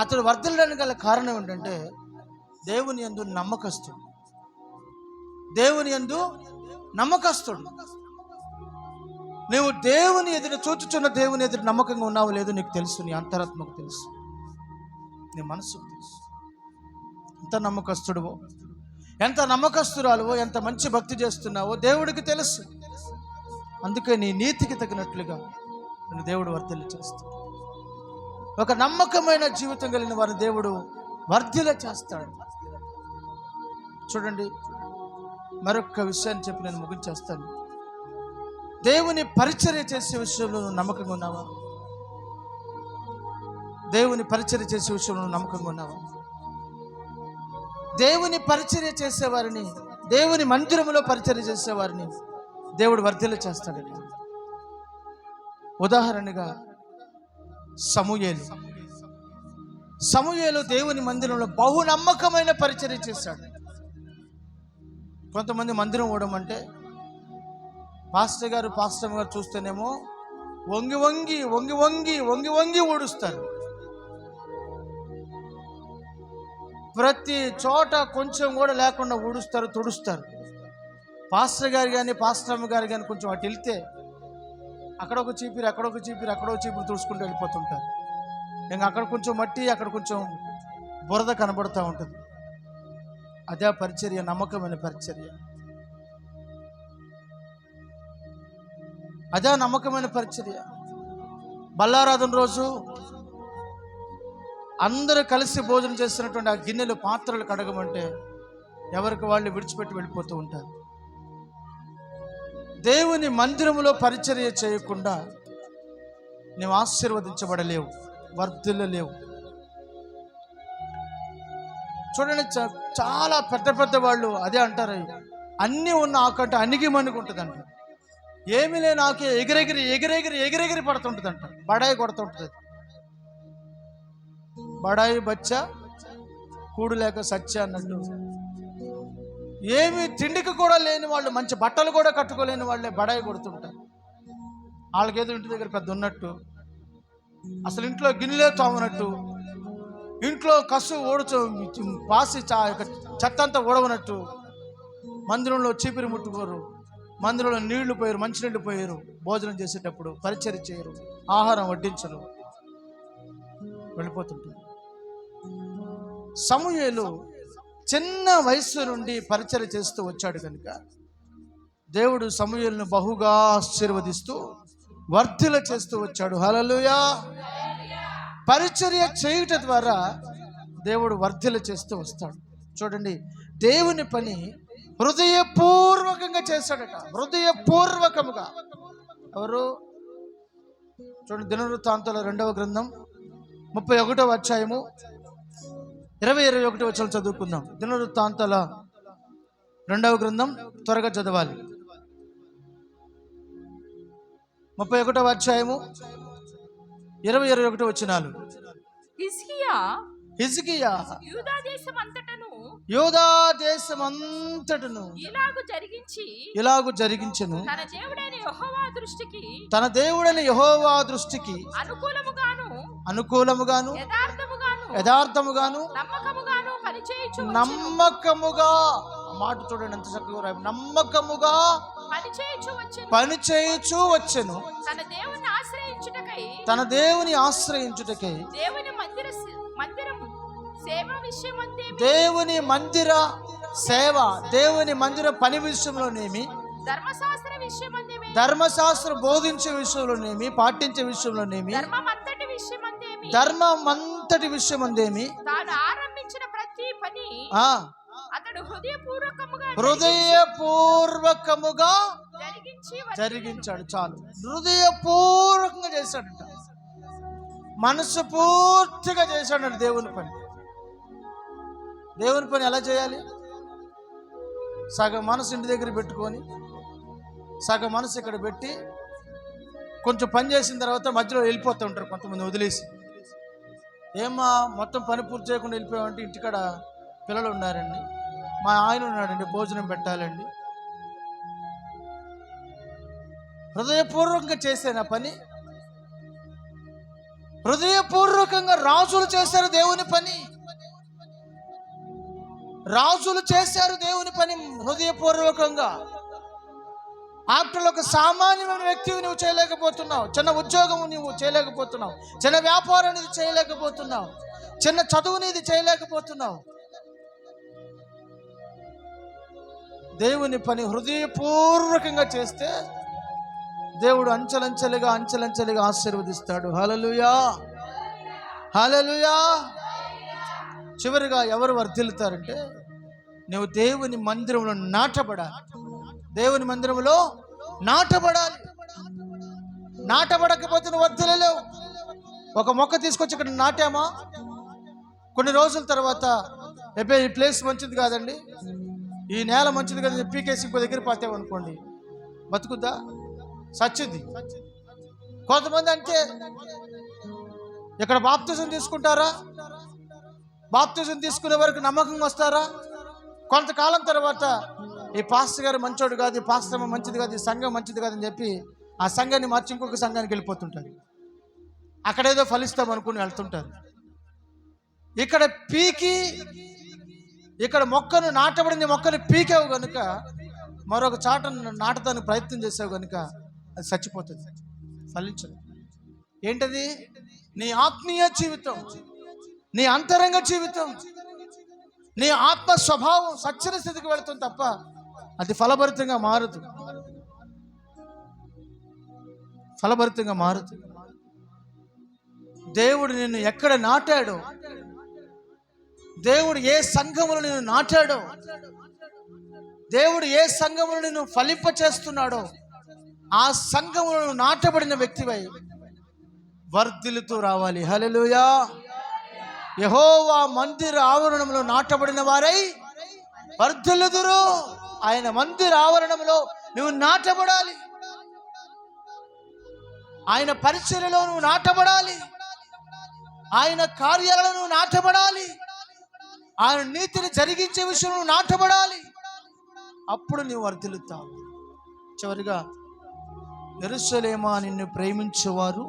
అతడు వర్ధిల్లడానికి గల కారణం ఏంటంటే దేవుని యందు నమ్మకస్తుడు. దేవుని యందు నమ్మకస్తుడు. నువ్వు దేవుని ఎదురు చూచుచున్న దేవుని ఎదురు నమ్మకంగా ఉన్నావు లేదో నీకు తెలుసు. నీ అంతరాత్మకు తెలుసు, నీ మనసుకు తెలుసు. ఎంత నమ్మకస్తుడువో, ఎంత నమ్మకస్తురాలువో, ఎంత మంచి భక్తి చేస్తున్నావో దేవుడికి తెలుసు. అందుకే నీ నీతికి తగినట్లుగా నేను దేవుడు వర్ధిల్ల చేస్తాడు. ఒక నమ్మకమైన జీవితం కలిగిన వారిని దేవుడు వర్ధిల్ల చేస్తాడు. చూడండి, మరొక విషయాన్ని చెప్పి నేను ముగించేస్తాను. దేవుని పరిచర్య చేసే విషయంలో నువ్వు నమ్మకంగా ఉన్నావా? దేవుని పరిచర్య చేసే విషయంలో నువ్వు నమ్మకంగా ఉన్నావా? దేవుని పరిచర్య చేసేవారిని, దేవుని మందిరములో పరిచర్య చేసేవారిని దేవుడు వర్ధిల్ల చేస్తాడని. ఉదాహరణగా సమూయేలు దేవుని మందిరంలో బహు నమ్మకమైన పరిచర్య చేశాడు. కొంతమంది మందిరం ఓడం అంటే పాస్టర్ గారు చూస్తేనేమో వంగి వంగి వంగి వంగి వంగి వంగి ఊడుస్తారు. ప్రతి చోట కొంచెం కూడా లేకుండా ఊడుస్తారు, తుడుస్తారు. పాస్టర్ గారు కానీ పాస్టమ్మ గారు కానీ కొంచెం అటు వెళ్తే అక్కడొక చీపిరి, అక్కడొక చీపిరి, అక్కడొక చీపిరి తుడుచుకుంటూ వెళ్ళిపోతుంటారు. ఇంకా అక్కడ కొంచెం మట్టి, అక్కడ కొంచెం బురద కనబడుతూ ఉంటుంది. అదే పరిచర్య, నమ్మకమైన పరిచర్య. అదే నమ్మకమైన పరిచర్య. బల్లారాధన రోజు అందరూ కలిసి భోజనం చేస్తున్నటువంటి ఆ గిన్నెలు, పాత్రలు కడగమంటే ఎవరికి వాళ్ళు విడిచిపెట్టి వెళ్ళిపోతూ ఉంటారు. దేవుని మందిరములో పరిచర్య చేయకుండా నువ్వు ఆశీర్వదించబడలేవు, వర్ధిల్లలేవు. చూడండి, చాలా పెద్ద పెద్ద వాళ్ళు అదే అంటారు, అన్నీ ఉన్న ఆకంటే అణిగి మణిగి అంట. ఏమీ లేని ఆకే ఎగిరెగిరి ఎగిరెగిరి ఎగిరెగిరి పడుతుంటుందంట. బడాయి కొడుతుంటుంది. బడాయి బచ్చా కూడు లేక సచ్చ అన్నట్టు. ఏమి తిండికి కూడా లేని వాళ్ళు, మంచి బట్టలు కూడా కట్టుకోలేని వాళ్ళే బడాయి కొడుతుంటారు. వాళ్ళకేదో ఇంటి దగ్గర పెద్ద ఉన్నట్టు, అసలు ఇంట్లో గిన్నెలే తోమనట్టు, ఇంట్లో కసు ఓడుచు పాసి చెత్త అంతా ఓడవనట్టు, మందిరంలో చీపిరి ముట్టుకోరు, మందిరంలో నీళ్లు పోయారు, మంచినీళ్ళు పోయారు, భోజనం చేసేటప్పుడు పరిచర్య చేయరు, ఆహారం వడ్డించరు, వెళ్ళిపోతుంటారు. సమూయేలు చిన్న వయసు నుండి పరిచర్య చేస్తూ వచ్చాడు కనుక దేవుడు సమూయేలును బహుగా ఆశీర్వదిస్తూ వర్ధిల్ల చేస్తూ వచ్చాడు. హల్లెలూయా. పరిచర్య చేయుట ద్వారా దేవుడు వర్ధిల్ల చేస్తూ వస్తాడు. చూడండి, దేవుని పని హృదయపూర్వకంగా చేశాడట. హృదయపూర్వకముగా. ఎవరు? చూడండి, దినవృత్తాంతాల 2వ గ్రంథం 31వ అధ్యాయము 20-21 వచనాలు చదువుకుందాం. దినవృత్తాంతాల 2వ గ్రంథం త్వరగా చదవాలి. 31వ అధ్యాయము 20-21 వచనాలు. హిజ్కియా యూదా దేశమంతటను ఇలాగు జరిగించెను. తన దేవుడైన యెహోవా దృష్టికి అనుకూలముగాను యథార్థముగాను నమ్మకముగా. మాట చూడండి ఎంత చక్కగా రాయి. నమ్మకముగా పని చేయుచు వచ్చెను. తన దేవుని ఆశ్రయించుటకై దేవుని మందిర సేవ, దేవుని మందిర పని విషయంలోనేమి, ధర్మశాస్త్ర బోధించే విషయంలోనేమి, పాటించే విషయంలోనేమి, ధర్మమంతటి విషయమందేమి తాను ఆరంభించిన ప్రతి పని అతడు హృదయపూర్వకముగా జరిగించాడు. చాలు, హృదయపూర్వకంగా చేశాడట, మనసు పూర్తిగా చేశాడు దేవుని పని. దేవుని పని ఎలా చేయాలి? సగం మనసు ఇంటి దగ్గర పెట్టుకొని సగం మనసు ఇక్కడ పెట్టి కొంచెం పని చేసిన తర్వాత మధ్యలో వెళ్ళిపోతూ ఉంటారు కొంతమంది వదిలేసి. ఏమా మొత్తం పని పూర్తి చేయకుండా వెళ్ళిపోయామంటే ఇంటికాడ పిల్లలు ఉన్నారండి, మా ఆయన ఉన్నాడండి, భోజనం పెట్టాలండి. హృదయపూర్వకంగా చేశాను ఆ పని. హృదయపూర్వకంగా రాజులు చేశారు దేవుని పని. రాజులు చేశారు దేవుని పని హృదయపూర్వకంగా. ఆఫ్టర్ ఒక సామాన్యమైన వ్యక్తివి నువ్వు చేయలేకపోతున్నావు, చిన్న ఉద్యోగం నువ్వు చేయలేకపోతున్నావు, చిన్న వ్యాపారం నీది చేయలేకపోతున్నావు, చిన్న చదువు నీది చేయలేకపోతున్నావు. దేవుని పని హృదయపూర్వకంగా చేస్తే దేవుడు అంచెలంచెలుగా ఆశీర్వదిస్తాడు. హల్లెలూయా, హల్లెలూయా. చివరిగా ఎవరు వర్ధిల్లుతారంటే, నువ్వు దేవుని మందిరంలో నాటబడాలి. దేవుని మందిరంలో నాటబడాలి. నాటబడకపోతే నువ్వు వర్ధిల్లలేవు. ఒక మొక్క తీసుకొచ్చి ఇక్కడ నాటామా, కొన్ని రోజుల తర్వాత ఈ ప్లేస్ మంచిది కాదండి, ఈ నేల మంచిది కదా పీకేసి ఇంకో దగ్గర పాతేమనుకోండి, బతుకుద్దా? సచ్చిద్ది. కొంతమంది అంటే ఇక్కడ బాప్తిజం తీసుకుంటారా, బాప్తిజం తీసుకునే వరకు నమ్మకంగా వస్తారా, కొంతకాలం తర్వాత ఈ పాస్టర్ గారు మంచోడు కాదు, ఈ పాస్టర్ మంచిది కాదు, ఈ సంఘం మంచిది కాదని చెప్పి ఆ సంఘాన్ని మార్చి ఇంకొక సంఘానికి వెళ్ళిపోతుంటారు. అక్కడేదో ఫలిస్తాం అనుకుని వెళ్తుంటారు. ఇక్కడ పీకి ఇక్కడ మొక్కను నాటబడిన మొక్కను పీకావు కనుక మరొక చాటను నాటడానికి ప్రయత్నం చేసావు కనుక అది చచ్చిపోతుంది, ఫలించదు. ఏంటది? నీ ఆత్మీయ జీవితం, నీ అంతరంగ జీవితం, నీ ఆత్మ స్వభావం సచ్చిన స్థితికి వెళుతుంది తప్ప అది ఫలభరితంగా మారదు, ఫలభరితంగా మారదు. దేవుడు నిన్ను ఎక్కడ నాటాడో, దేవుడు ఏ సంఘములో నిన్ను నాటాడో, దేవుడు ఏ సంఘములో నిన్ను ఫలింప చేస్తున్నాడో ఆ సంఘములో నాటబడిన వ్యక్తివై వర్ధిల్లుతూ రావాలి. హల్లెలూయా. యెహోవా మందిర ఆవరణంలో నాటబడిన వారై వర్ధిల్లుదురు. ఆయన మందిర ఆవరణంలో నువ్వు నాటబడాలి. ఆయన పరిచర్యలో నువ్వు నాటబడాలి. ఆయన కార్యాలలో నువ్వు నాటబడాలి. ఆయన నీతిని జరిగించే విషయంలో నాటబడాలి. అప్పుడు నువ్వు వర్ధిల్లుతావు. చివరిగా, యెరూషలేమా నిన్ను ప్రేమించేవారు,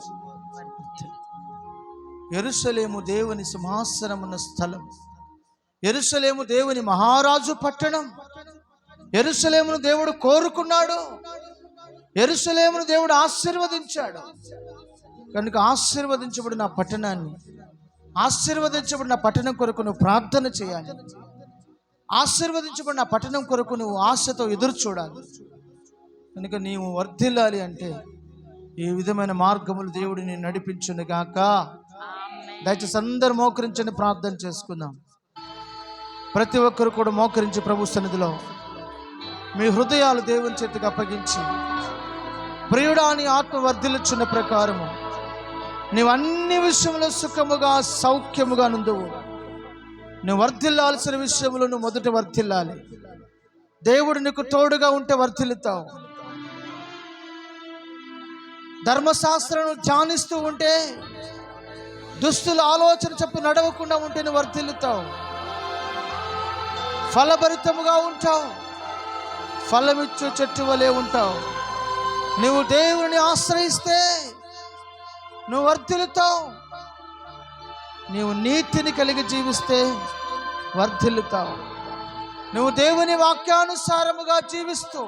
యెరూషలేము దేవుని సింహాసనమున్న స్థలం, యెరూషలేము దేవుని మహారాజు పట్టణం, యెరూషలేమును దేవుడు కోరుకున్నాడు, యెరూషలేమును దేవుడు ఆశీర్వదించాడు. కనుక ఆశీర్వదించబడిన పట్టణాన్ని, ఆశీర్వదించబడిన పట్టణం కొరకు నువ్వు ప్రార్థన చేయాలి. ఆశీర్వదించబడిన పట్టణం కొరకు నువ్వు ఆశతో ఎదురు చూడాలి. కనుక నీవు వర్ధిల్లాలి అంటే ఈ విధమైన మార్గములు దేవుడు నేను నడిపించును గాక. దయచేసి అందరూ మోకరించని ప్రార్థన చేసుకుందాం. ప్రతి ఒక్కరు కూడా మోకరించి ప్రభు సన్నిధిలో మీ హృదయాలు దేవుని చేతికి అప్పగించి, ప్రియుడా నీ ఆత్మ వర్ధిల్లుచున్న ప్రకారము నీవు అన్ని విషయంలో సుఖముగా సౌఖ్యముగా నుందువు. నువ్వు వర్ధిల్లాల్సిన విషయంలో నువ్వు మొదట వర్ధిల్లాలి. దేవుడు నీకు తోడుగా ఉంటే వర్ధిల్లుతావు. ధర్మశాస్త్రం ధ్యానిస్తూ ఉంటే, దుస్తుల ఆలోచన చెప్పి నడవకుండా ఉంటే నువ్వు వర్ధిల్లుతావు. ఫలభరితముగా ఉంటావు, ఫలమిచ్చు చెట్టు వలె ఉంటావు. నువ్వు దేవుని ఆశ్రయిస్తే నువ్వు వర్ధిల్లుతావు. నీవు నీతిని కలిగి జీవిస్తే వర్ధిల్లుతావు. నువ్వు దేవుని వాక్యానుసారముగా జీవిస్తూ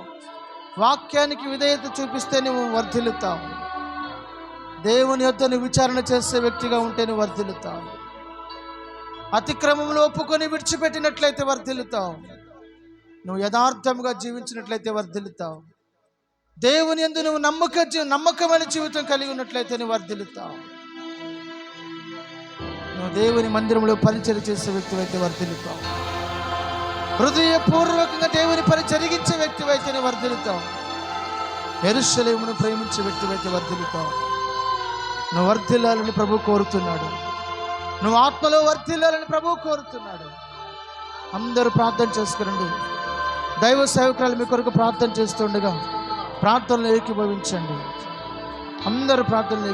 వాక్యానికి విధేయత చూపిస్తే నువ్వు వర్ధిల్లుతావు. దేవుని యొద్ద నువ్వు విచారణ చేసే వ్యక్తిగా ఉంటే నువ్వు వర్ధిల్లుతావు. అతిక్రమంలో ఒప్పుకొని విడిచిపెట్టినట్లయితే వర్ధిల్లుతావు. నువ్వు యథార్థముగా జీవించినట్లయితే వర్ధిల్లుతావు. దేవుని యందు నువ్వు నమ్మకమైన జీవితం కలిగి ఉన్నట్లయితే నువ్వు వర్ధిల్లుతావు. నువ్వు దేవుని మందిరంలో పరిచర్య చేసే వ్యక్తివైతే వర్ధిల్లుతావు. హృదయపూర్వకంగా దేవుని పని జరిగించే వ్యక్తివైతే నువ్వు వర్ధిల్లుతావు. యెరూషలేమును ప్రేమించే వ్యక్తివైతే వర్ధిల్లుతావు. నువ్వు వర్ధిల్లాలని ప్రభు కోరుతున్నాడు. నువ్వు ఆత్మలో వర్ధిల్లాలని ప్రభు కోరుతున్నాడు. అందరూ ప్రార్థన చేసుకురండి. దైవ సేవకురాలు మీ కొరకు ప్రార్థన చేస్తుండగా ప్రార్థనలు ఏకీభవించండి. అందరూ ప్రార్థనలు